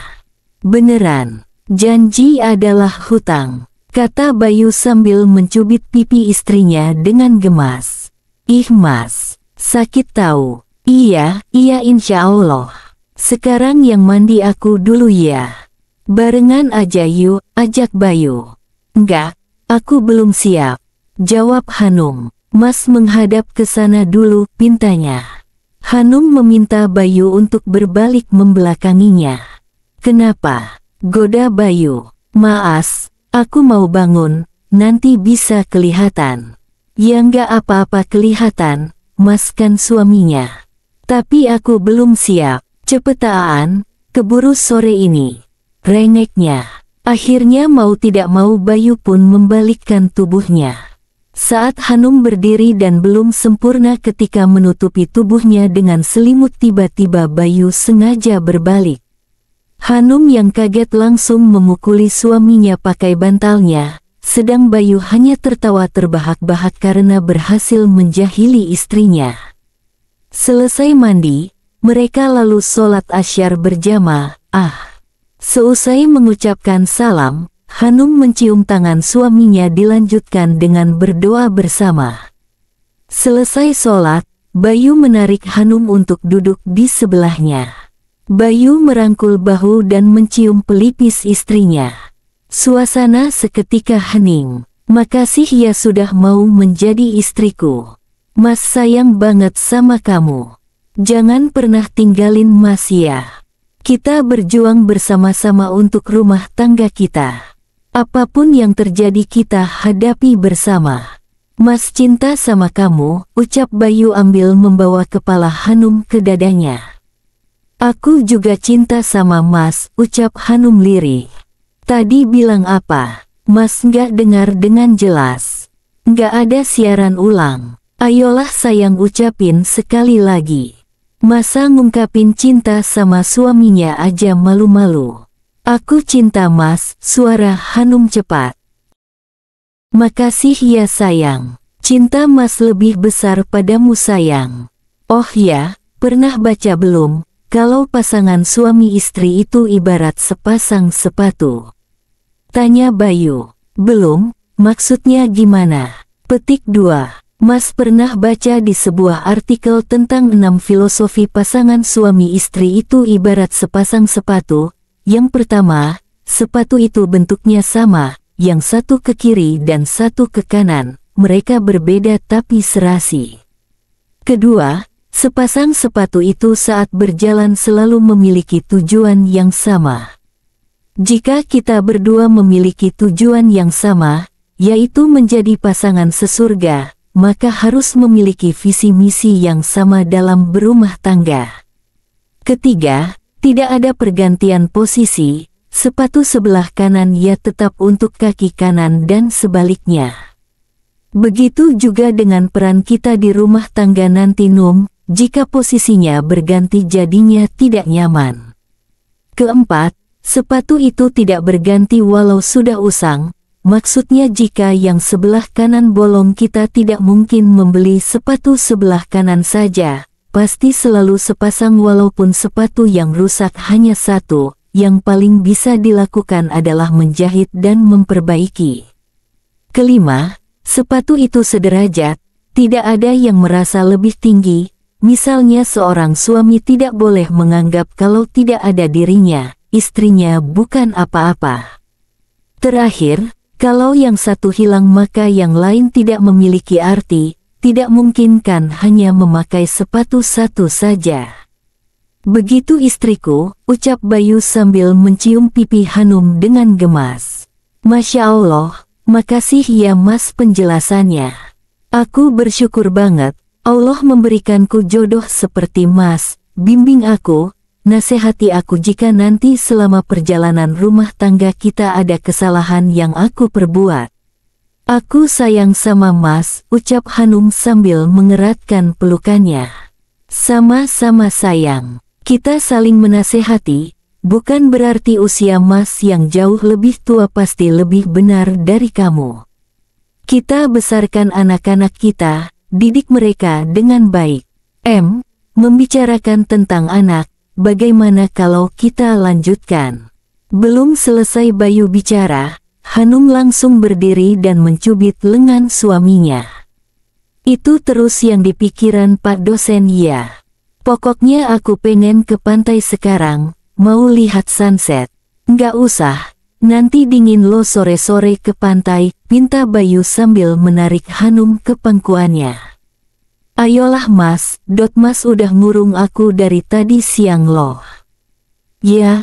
Beneran, janji adalah hutang. Kata Bayu sambil mencubit pipi istrinya dengan gemas. Ih Mas, sakit tahu. Iya insya Allah. Sekarang yang mandi aku dulu ya. Barengan aja yuk, ajak Bayu. Enggak, aku belum siap. Jawab Hanum. Mas menghadap ke sana dulu, pintanya. Hanum meminta Bayu untuk berbalik membelakanginya. Kenapa? Goda Bayu. Maas. Aku mau bangun, nanti bisa kelihatan. Ya nggak apa-apa kelihatan, Mas kan suaminya. Tapi aku belum siap, cepetaan, keburu sore ini. Rengeknya. Akhirnya mau tidak mau Bayu pun membalikkan tubuhnya. Saat Hanum berdiri dan belum sempurna ketika menutupi tubuhnya dengan selimut tiba-tiba Bayu sengaja berbalik. Hanum yang kaget langsung memukuli suaminya pakai bantalnya, sedang Bayu hanya tertawa terbahak-bahak karena berhasil menjahili istrinya. Selesai mandi, mereka lalu sholat asyar berjamaah. Seusai mengucapkan salam, Hanum mencium tangan suaminya dilanjutkan dengan berdoa bersama. Selesai sholat, Bayu menarik Hanum untuk duduk di sebelahnya. Bayu merangkul bahu dan mencium pelipis istrinya. Suasana seketika hening. Makasih ya sudah mau menjadi istriku. Mas sayang banget sama kamu. Jangan pernah tinggalin Mas ya. Kita berjuang bersama-sama untuk rumah tangga kita. Apapun yang terjadi kita hadapi bersama. Mas cinta sama kamu, ucap Bayu ambil membawa kepala Hanum ke dadanya. Aku juga cinta sama Mas, ucap Hanum lirih. Tadi bilang apa? Mas nggak dengar dengan jelas. Nggak ada siaran ulang. Ayolah sayang ucapin sekali lagi. Masa ngungkapin cinta sama suaminya aja malu-malu. Aku cinta Mas, suara Hanum cepat. Makasih ya sayang. Cinta Mas lebih besar padamu sayang. Oh ya, pernah baca belum? kalau pasangan suami istri itu ibarat sepasang sepatu? Tanya Bayu. Belum, maksudnya gimana? Petik 2. Mas pernah baca di sebuah artikel tentang 6 filosofi pasangan suami istri itu ibarat sepasang sepatu. Yang pertama, sepatu itu bentuknya sama, yang satu ke kiri dan satu ke kanan, mereka berbeda tapi serasi. Kedua, sepasang sepatu itu saat berjalan selalu memiliki tujuan yang sama. Jika kita berdua memiliki tujuan yang sama, yaitu menjadi pasangan sesurga, maka harus memiliki visi misi yang sama dalam berumah tangga. Ketiga, tidak ada pergantian posisi, sepatu sebelah kanan ya tetap untuk kaki kanan dan sebaliknya. Begitu juga dengan peran kita di rumah tangga nanti Num, jika posisinya berganti jadinya tidak nyaman. Keempat, sepatu itu tidak berganti walau sudah usang, maksudnya jika yang sebelah kanan bolong kita tidak mungkin membeli sepatu sebelah kanan saja, pasti selalu sepasang walaupun sepatu yang rusak hanya satu, yang paling bisa dilakukan adalah menjahit dan memperbaiki. Kelima, sepatu itu sederajat, tidak ada yang merasa lebih tinggi, misalnya seorang suami tidak boleh menganggap kalau tidak ada dirinya, istrinya bukan apa-apa. Terakhir, kalau yang satu hilang maka yang lain tidak memiliki arti, tidak mungkin kan hanya memakai sepatu satu saja. Begitu istriku, ucap Bayu sambil mencium pipi Hanum dengan gemas. Masya Allah, makasih ya Mas penjelasannya. Aku bersyukur banget, Allah memberikanku jodoh seperti Mas, bimbing aku, nasihati aku jika nanti selama perjalanan rumah tangga kita ada kesalahan yang aku perbuat. Aku sayang sama Mas, ucap Hanum sambil mengeratkan pelukannya. Sama-sama sayang, kita saling menasehati, bukan berarti usia Mas yang jauh lebih tua pasti lebih benar dari kamu. Kita besarkan anak-anak kita, didik mereka dengan baik. Membicarakan tentang anak, bagaimana kalau kita lanjutkan? Belum selesai Bayu bicara, Hanum langsung berdiri dan mencubit lengan suaminya. Itu terus yang dipikiran Pak dosen ya. Pokoknya aku pengen ke pantai sekarang, mau lihat sunset. Nggak usah, nanti dingin lo sore-sore ke pantai, pinta Bayu sambil menarik Hanum ke pangkuannya. Ayolah Mas, Mas udah ngurung aku dari tadi siang loh. Ya,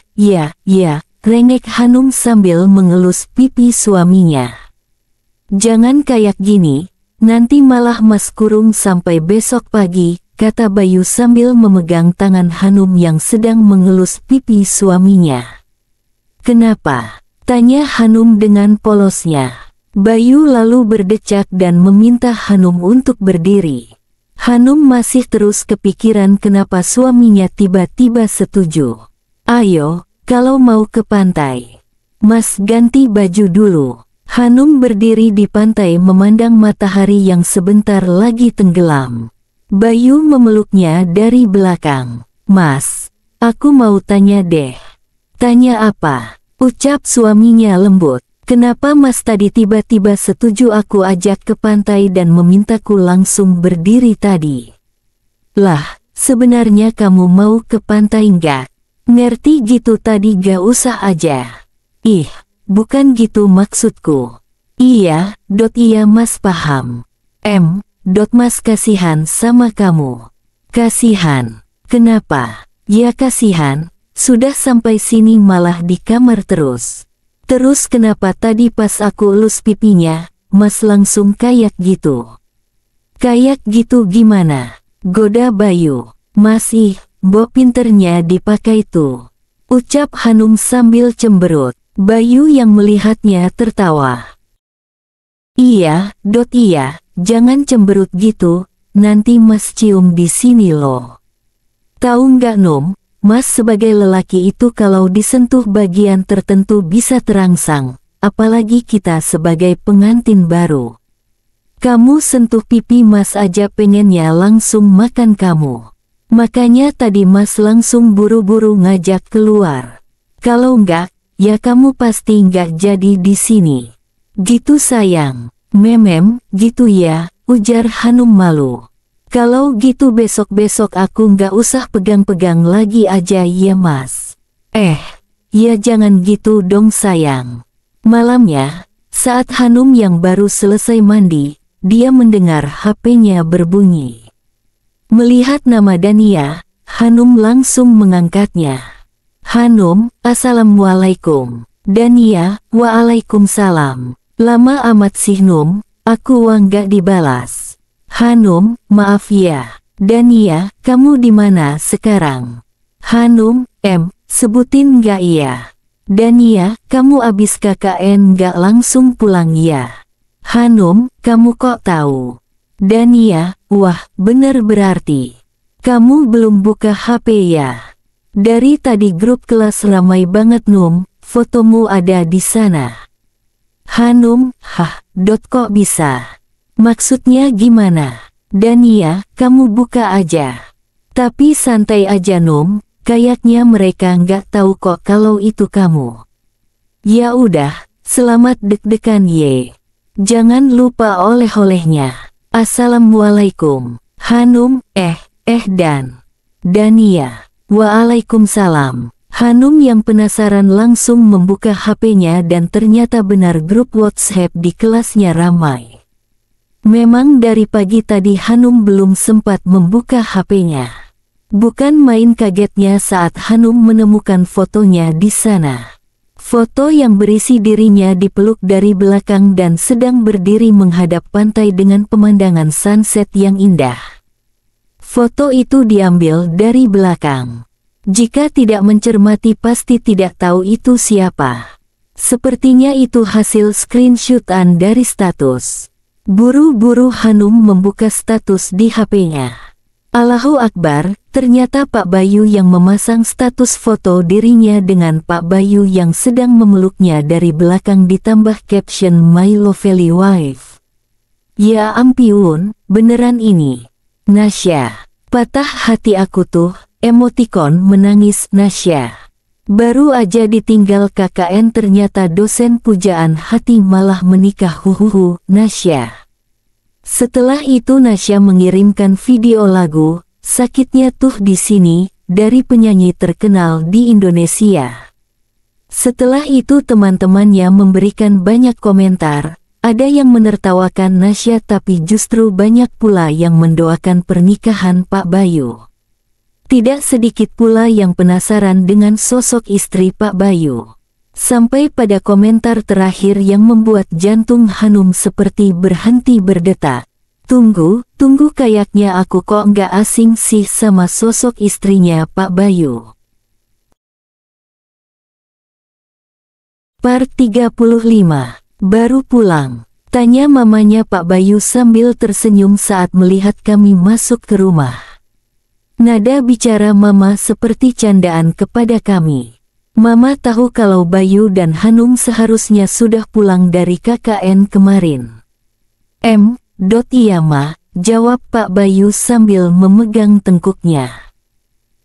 rengek Hanum sambil mengelus pipi suaminya. Jangan kayak gini, nanti malah Mas kurung sampai besok pagi, kata Bayu sambil memegang tangan Hanum yang sedang mengelus pipi suaminya. Kenapa? Tanya Hanum dengan polosnya. Bayu lalu berdecak dan meminta Hanum untuk berdiri. Hanum masih terus kepikiran kenapa suaminya tiba-tiba setuju. Ayo, kalau mau ke pantai, Mas ganti baju dulu. Hanum berdiri di pantai memandang matahari yang sebentar lagi tenggelam. Bayu memeluknya dari belakang. Mas, aku mau tanya deh. Tanya apa? Ucap suaminya lembut. Kenapa Mas tadi tiba-tiba setuju aku ajak ke pantai dan memintaku langsung berdiri tadi? Lah, sebenarnya kamu mau ke pantai nggak? Ngerti gitu tadi gak usah aja. Ih, bukan gitu maksudku. Iya, iya Mas paham. Mas kasihan sama kamu. Kasihan? Kenapa? Ya kasihan, sudah sampai sini malah di kamar terus. Terus kenapa tadi pas aku elus pipinya, Mas langsung kayak gitu? Kayak gitu gimana? Goda Bayu. Masih, Bo pinternya dipakai tuh. Ucap Hanum sambil cemberut. Bayu yang melihatnya tertawa. Iya, iya, jangan cemberut gitu, nanti Mas cium di sini loh. Tahu nggak Num? Mas sebagai lelaki itu kalau disentuh bagian tertentu bisa terangsang, apalagi kita sebagai pengantin baru. Kamu sentuh pipi Mas aja pengennya langsung makan kamu. Makanya tadi Mas langsung buru-buru ngajak keluar. Kalau enggak, ya kamu pasti enggak jadi di sini. Gitu sayang. Memem, gitu ya, ujar Hanum malu. Kalau gitu besok-besok aku nggak usah pegang-pegang lagi aja ya Mas. Ya jangan gitu dong sayang. Malamnya, saat Hanum yang baru selesai mandi, dia mendengar HP-nya berbunyi. Melihat nama Dania, Hanum langsung mengangkatnya. Hanum, Assalamualaikum. Dania, Waalaikumsalam. Lama amat sih Num, aku nggak dibalas. Hanum, maaf ya. Dania, kamu di mana sekarang? Hanum, sebutin nggak iya? Dania, kamu abis KKN nggak langsung pulang ya? Hanum, kamu kok tahu? Dania, wah, bener berarti. Kamu belum buka HP ya? Dari tadi grup kelas ramai banget Num, fotomu ada di sana. Hanum, kok bisa? Maksudnya gimana? Dania, kamu buka aja. Tapi santai aja Num, kayaknya mereka nggak tahu kok kalau itu kamu. Ya udah, selamat deg-degan ye. Jangan lupa oleh-olehnya. Assalamualaikum. Hanum, dan Dania. Waalaikumsalam. Hanum yang penasaran langsung membuka HP-nya dan ternyata benar grup WhatsApp di kelasnya ramai. Memang dari pagi tadi Hanum belum sempat membuka HP-nya. Bukan main kagetnya saat Hanum menemukan fotonya di sana. Foto yang berisi dirinya dipeluk dari belakang dan sedang berdiri menghadap pantai dengan pemandangan sunset yang indah. Foto itu diambil dari belakang. Jika tidak mencermati pasti tidak tahu itu siapa. Sepertinya itu hasil screenshotan dari status. Buru-buru Hanum membuka status di HP-nya. Allahu Akbar, ternyata Pak Bayu yang memasang status foto dirinya dengan Pak Bayu yang sedang memeluknya dari belakang ditambah caption My Lovely Wife. Ya ampun, beneran ini. Nasya, patah hati aku tuh, emotikon menangis Nasya. Baru aja ditinggal KKN ternyata dosen pujaan hati malah menikah huhuhu, Nasya. Setelah itu Nasya mengirimkan video lagu, Sakitnya Tuh di Sini, dari penyanyi terkenal di Indonesia. Setelah itu teman-temannya memberikan banyak komentar, ada yang menertawakan Nasya tapi justru banyak pula yang mendoakan pernikahan Pak Bayu. Tidak sedikit pula yang penasaran dengan sosok istri Pak Bayu. Sampai pada komentar terakhir yang membuat jantung Hanum seperti berhenti berdetak. Tunggu, kayaknya aku kok nggak asing sih sama sosok istrinya Pak Bayu. Part 35. Baru pulang. Tanya mamanya Pak Bayu sambil tersenyum saat melihat kami masuk ke rumah. Nada bicara mama seperti candaan kepada kami. Mama tahu kalau Bayu dan Hanum seharusnya sudah pulang dari KKN kemarin. Iya ma, jawab Pak Bayu sambil memegang tengkuknya.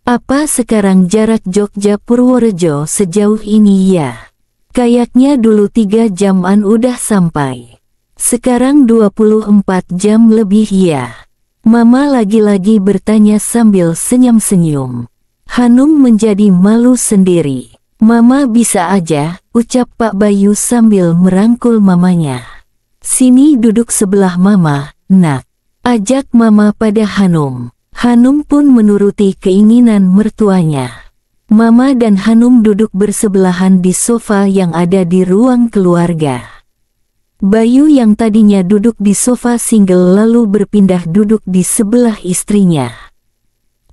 Apa sekarang jarak Jogja Purworejo sejauh ini ya? Kayaknya dulu 3 jaman udah sampai. Sekarang 24 jam lebih ya. Mama lagi-lagi bertanya sambil senyum-senyum. Hanum menjadi malu sendiri. Mama bisa aja, ucap Pak Bayu sambil merangkul mamanya. Sini duduk sebelah mama, nak. Ajak mama pada Hanum. Hanum pun menuruti keinginan mertuanya. Mama dan Hanum duduk bersebelahan di sofa yang ada di ruang keluarga. Bayu yang tadinya duduk di sofa single lalu berpindah duduk di sebelah istrinya.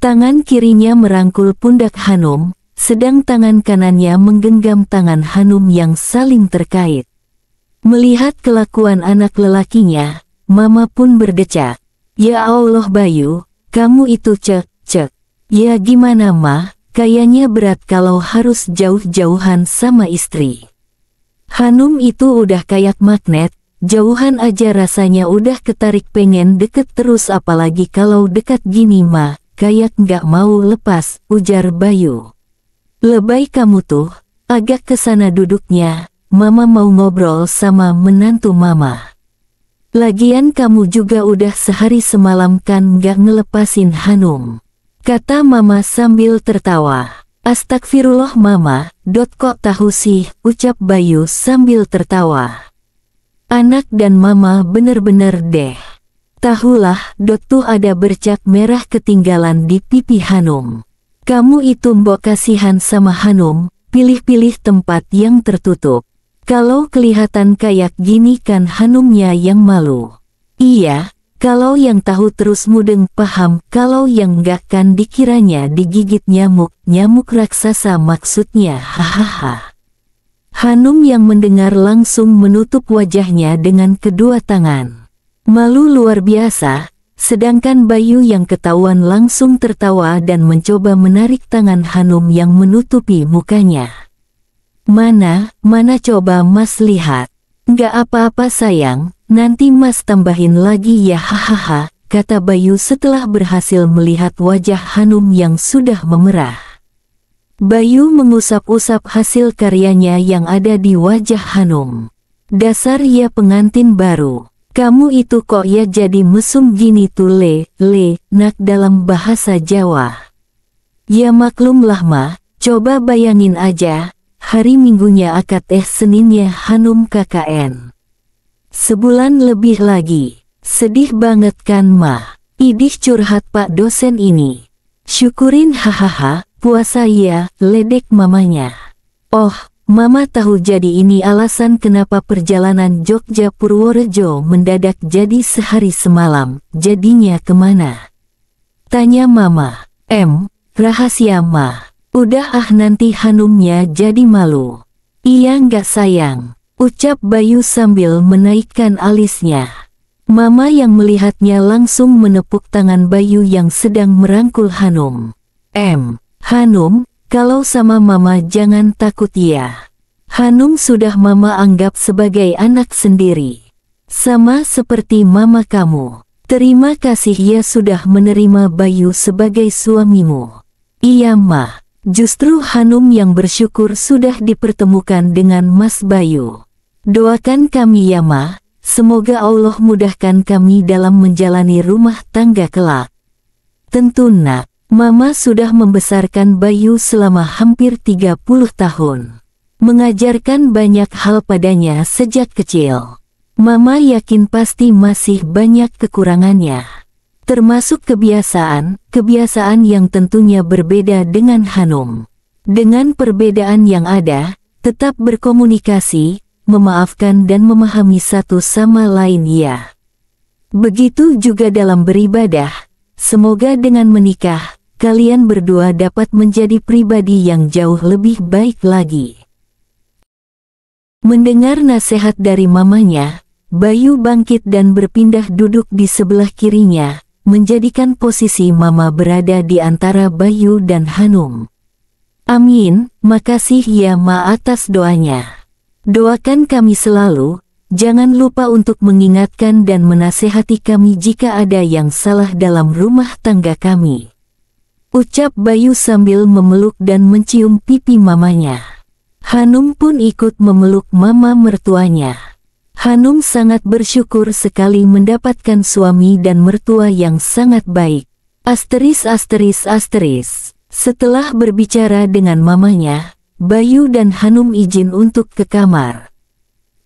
Tangan kirinya merangkul pundak Hanum, sedang tangan kanannya menggenggam tangan Hanum yang saling terkait. Melihat kelakuan anak lelakinya, mama pun berdecak. Ya Allah Bayu, kamu itu cek. Ya gimana mah, kayaknya berat kalau harus jauh-jauhan sama istri. Hanum itu udah kayak magnet, jauhan aja rasanya udah ketarik pengen deket terus apalagi kalau dekat gini mah, kayak nggak mau lepas, ujar Bayu. Lebay kamu tuh, agak kesana duduknya, Mama mau ngobrol sama menantu Mama. Lagian kamu juga udah sehari semalam kan nggak ngelepasin Hanum, kata Mama sambil tertawa. Astagfirullah Mama, kok tahu sih, ucap Bayu sambil tertawa. Anak dan Mama bener-bener deh. Tahulah, tuh ada bercak merah ketinggalan di pipi Hanum. Kamu itu mbok kasihan sama Hanum, pilih-pilih tempat yang tertutup. Kalau kelihatan kayak gini kan Hanumnya yang malu. Iya. Kalau yang tahu terus mudeng paham, kalau yang enggak kan dikiranya digigit nyamuk, nyamuk raksasa maksudnya, hahaha. Hanum yang mendengar langsung menutup wajahnya dengan kedua tangan. Malu luar biasa, sedangkan Bayu yang ketahuan langsung tertawa dan mencoba menarik tangan Hanum yang menutupi mukanya. Mana coba Mas lihat. Nggak apa-apa sayang, nanti Mas tambahin lagi ya hahaha, kata Bayu setelah berhasil melihat wajah Hanum yang sudah memerah. Bayu mengusap-usap hasil karyanya yang ada di wajah Hanum. Dasar ya pengantin baru, kamu itu kok ya jadi mesum gini tuh nak dalam bahasa Jawa. Ya maklumlah mah, coba bayangin aja. Hari Minggunya akad Seninnya Hanum KKN. Sebulan lebih lagi. Sedih banget kan mah? Idih curhat Pak dosen ini. Syukurin hahaha, puasa ya, ledek mamanya. Oh, Mama tahu jadi ini alasan kenapa perjalanan Jogja Purworejo mendadak jadi sehari semalam. Jadinya kemana? Tanya Mama. Rahasia mah. Udah nanti Hanumnya jadi malu. Iya nggak sayang, ucap Bayu sambil menaikkan alisnya. Mama yang melihatnya langsung menepuk tangan Bayu yang sedang merangkul Hanum. Hanum, kalau sama Mama jangan takut ya. Hanum sudah Mama anggap sebagai anak sendiri. Sama seperti Mama kamu. Terima kasih ya sudah menerima Bayu sebagai suamimu. Iya mah. Justru Hanum yang bersyukur sudah dipertemukan dengan Mas Bayu. Doakan kami ya Ma, semoga Allah mudahkan kami dalam menjalani rumah tangga kelak. Tentu nak, Mama sudah membesarkan Bayu selama hampir 30 tahun. Mengajarkan banyak hal padanya sejak kecil. Mama yakin pasti masih banyak kekurangannya. Termasuk kebiasaan yang tentunya berbeda dengan Hanum. Dengan perbedaan yang ada, tetap berkomunikasi, memaafkan dan memahami satu sama lain ya. Begitu juga dalam beribadah, semoga dengan menikah, kalian berdua dapat menjadi pribadi yang jauh lebih baik lagi. Mendengar nasihat dari mamanya, Bayu bangkit dan berpindah duduk di sebelah kirinya, menjadikan posisi Mama berada di antara Bayu dan Hanum. Amin, makasih ya Ma atas doanya. Doakan kami selalu, jangan lupa untuk mengingatkan dan menasehati kami jika ada yang salah dalam rumah tangga kami. Ucap Bayu sambil memeluk dan mencium pipi mamanya. Hanum pun ikut memeluk mama mertuanya. Hanum sangat bersyukur sekali mendapatkan suami dan mertua yang sangat baik. Setelah berbicara dengan mamanya, Bayu dan Hanum izin untuk ke kamar.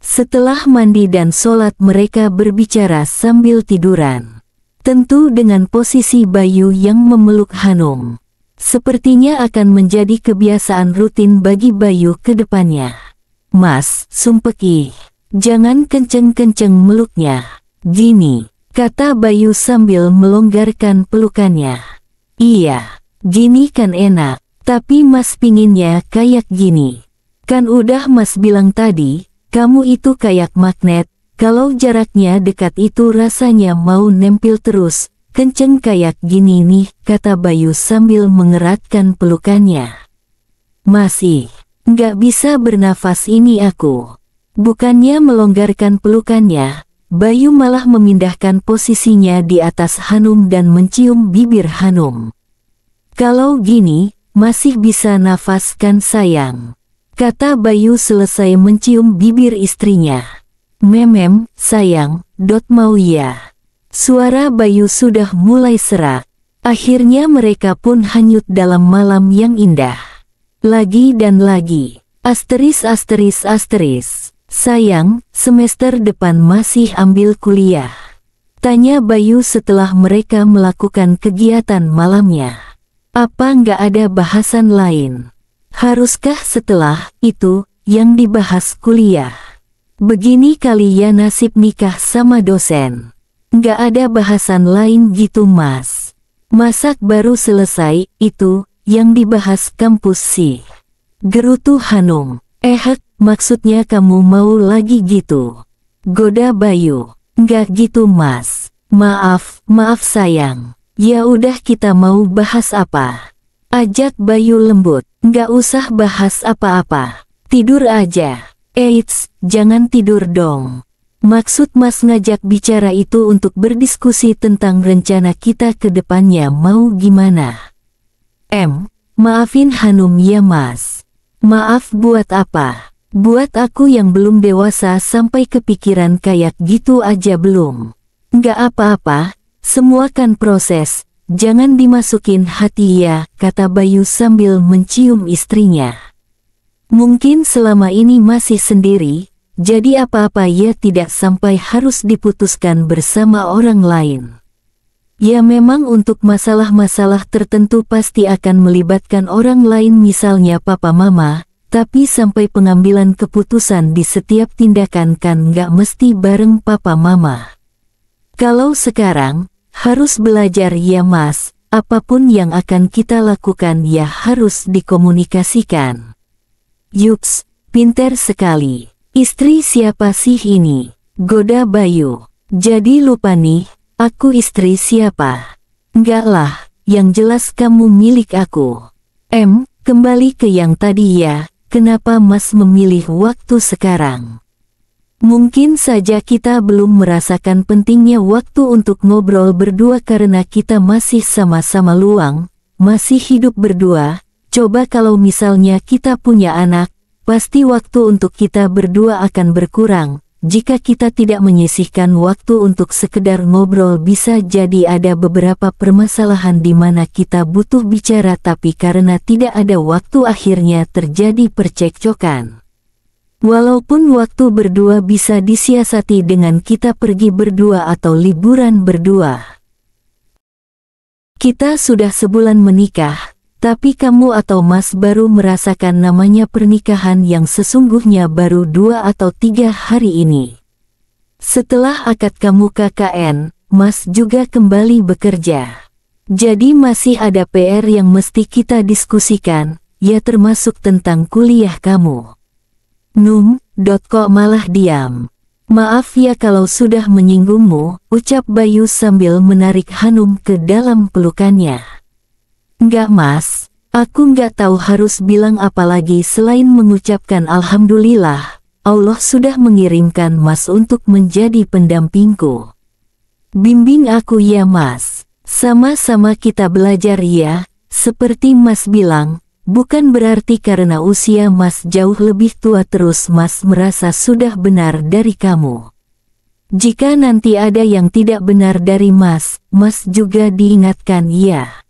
Setelah mandi dan sholat mereka berbicara sambil tiduran. Tentu dengan posisi Bayu yang memeluk Hanum. Sepertinya akan menjadi kebiasaan rutin bagi Bayu ke depannya. Mas, sumpek jangan kenceng-kenceng meluknya. Gini, kata Bayu sambil melonggarkan pelukannya. Iya, gini kan enak, tapi Mas pinginnya kayak gini. Kan udah Mas bilang tadi, kamu itu kayak magnet, kalau jaraknya dekat itu rasanya mau nempel terus, kenceng kayak gini nih, kata Bayu sambil mengeratkan pelukannya. Masih, nggak bisa bernafas ini aku. Bukannya melonggarkan pelukannya, Bayu malah memindahkan posisinya di atas Hanum dan mencium bibir Hanum. Kalau gini, masih bisa nafas kan sayang? Kata Bayu selesai mencium bibir istrinya. Memem, sayang, mau ya. Suara Bayu sudah mulai serak. Akhirnya mereka pun hanyut dalam malam yang indah. Lagi dan lagi. Asteris. Sayang, semester depan masih ambil kuliah? Tanya Bayu setelah mereka melakukan kegiatan malamnya. Apa nggak ada bahasan lain? Haruskah setelah itu, yang dibahas kuliah? Begini kali ya nasib nikah sama dosen. Nggak ada bahasan lain gitu mas. Masak baru selesai, itu, yang dibahas kampus sih. Gerutu Hanum. Maksudnya kamu mau lagi gitu? Goda Bayu. Nggak gitu mas. Maaf sayang. Ya udah kita mau bahas apa? Ajak Bayu lembut. Nggak usah bahas apa-apa. Tidur aja. Eits, jangan tidur dong. Maksud mas ngajak bicara itu untuk berdiskusi tentang rencana kita ke depannya mau gimana? Maafin Hanum ya mas. Maaf buat apa? Buat aku yang belum dewasa sampai kepikiran kayak gitu aja belum. Nggak apa-apa, semua kan proses, jangan dimasukin hati ya, kata Bayu sambil mencium istrinya. Mungkin selama ini masih sendiri, jadi apa-apa ya tidak sampai harus diputuskan bersama orang lain. Ya memang untuk masalah-masalah tertentu pasti akan melibatkan orang lain misalnya papa mama, tapi sampai pengambilan keputusan di setiap tindakan kan nggak mesti bareng papa mama. Kalau sekarang, harus belajar ya mas, apapun yang akan kita lakukan ya harus dikomunikasikan. Yups, pinter sekali. Istri siapa sih ini? Goda Bayu. Jadi lupa nih, aku istri siapa? Enggak lah, yang jelas kamu milik aku. Kembali ke yang tadi ya, kenapa mas memilih waktu sekarang? Mungkin saja kita belum merasakan pentingnya waktu untuk ngobrol berdua karena kita masih sama-sama luang, masih hidup berdua. Coba kalau misalnya kita punya anak, pasti waktu untuk kita berdua akan berkurang. Jika kita tidak menyisihkan waktu untuk sekedar ngobrol bisa jadi ada beberapa permasalahan di mana kita butuh bicara tapi karena tidak ada waktu akhirnya terjadi percekcokan. Walaupun waktu berdua bisa disiasati dengan kita pergi berdua atau liburan berdua. Kita sudah sebulan menikah, tapi kamu atau mas baru merasakan namanya pernikahan yang sesungguhnya baru 2 atau 3 hari ini. Setelah akad kamu KKN, mas juga kembali bekerja. Jadi masih ada PR yang mesti kita diskusikan, ya termasuk tentang kuliah kamu. Kok malah diam? Maaf ya kalau sudah menyinggungmu, ucap Bayu sambil menarik Hanum ke dalam pelukannya. Enggak mas, aku nggak tahu harus bilang apa lagi selain mengucapkan alhamdulillah, Allah sudah mengirimkan mas untuk menjadi pendampingku. Bimbing aku ya mas, sama-sama kita belajar ya, seperti mas bilang. Bukan berarti karena usia mas jauh lebih tua terus mas merasa sudah benar dari kamu. Jika nanti ada yang tidak benar dari mas juga diingatkan ya.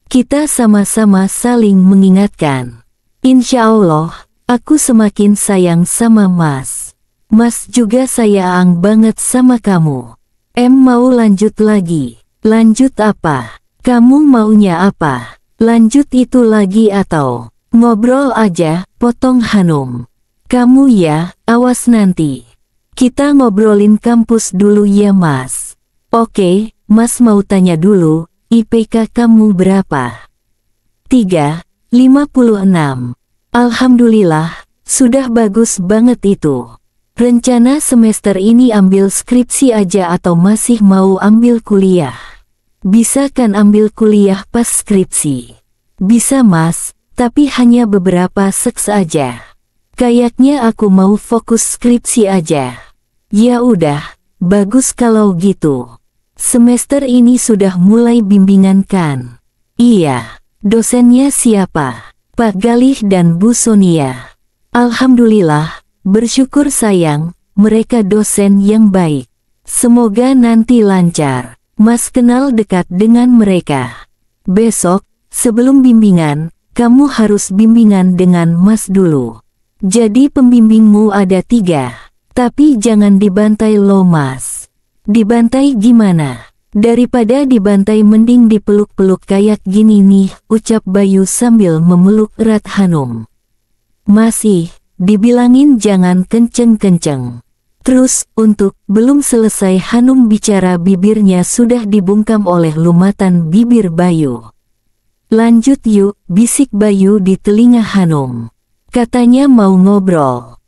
Kita sama-sama saling mengingatkan. Insya Allah, aku semakin sayang sama mas. Mas juga sayang banget sama kamu. Mau lanjut lagi? Lanjut apa? Kamu maunya apa? Lanjut itu lagi atau ngobrol aja, potong Hanum. Kamu ya, awas nanti. Kita ngobrolin kampus dulu ya mas. Oke, mas mau tanya dulu, IPK kamu berapa? 3,56. Alhamdulillah, sudah bagus banget itu. Rencana semester ini ambil skripsi aja atau masih mau ambil kuliah? Bisa kan ambil kuliah pas skripsi? Bisa mas, tapi hanya beberapa seks aja. Kayaknya aku mau fokus skripsi aja. Ya udah, bagus kalau gitu. Semester ini sudah mulai bimbingan kan? Iya, Dosennya siapa? Pak Galih dan Bu Sonia. Alhamdulillah, bersyukur sayang, mereka dosen yang baik. Semoga nanti lancar. Mas kenal dekat dengan mereka. Besok, sebelum bimbingan, kamu harus bimbingan dengan Mas dulu. Jadi pembimbingmu ada 3. Tapi jangan dibantai lo Mas. Dibantai gimana? Daripada dibantai mending dipeluk-peluk kayak gini nih, ucap Bayu sambil memeluk erat Hanum. Masih, dibilangin jangan kenceng-kenceng. Terus, belum selesai Hanum bicara bibirnya sudah dibungkam oleh lumatan bibir Bayu. Lanjut yuk, bisik Bayu di telinga Hanum. Katanya mau ngobrol.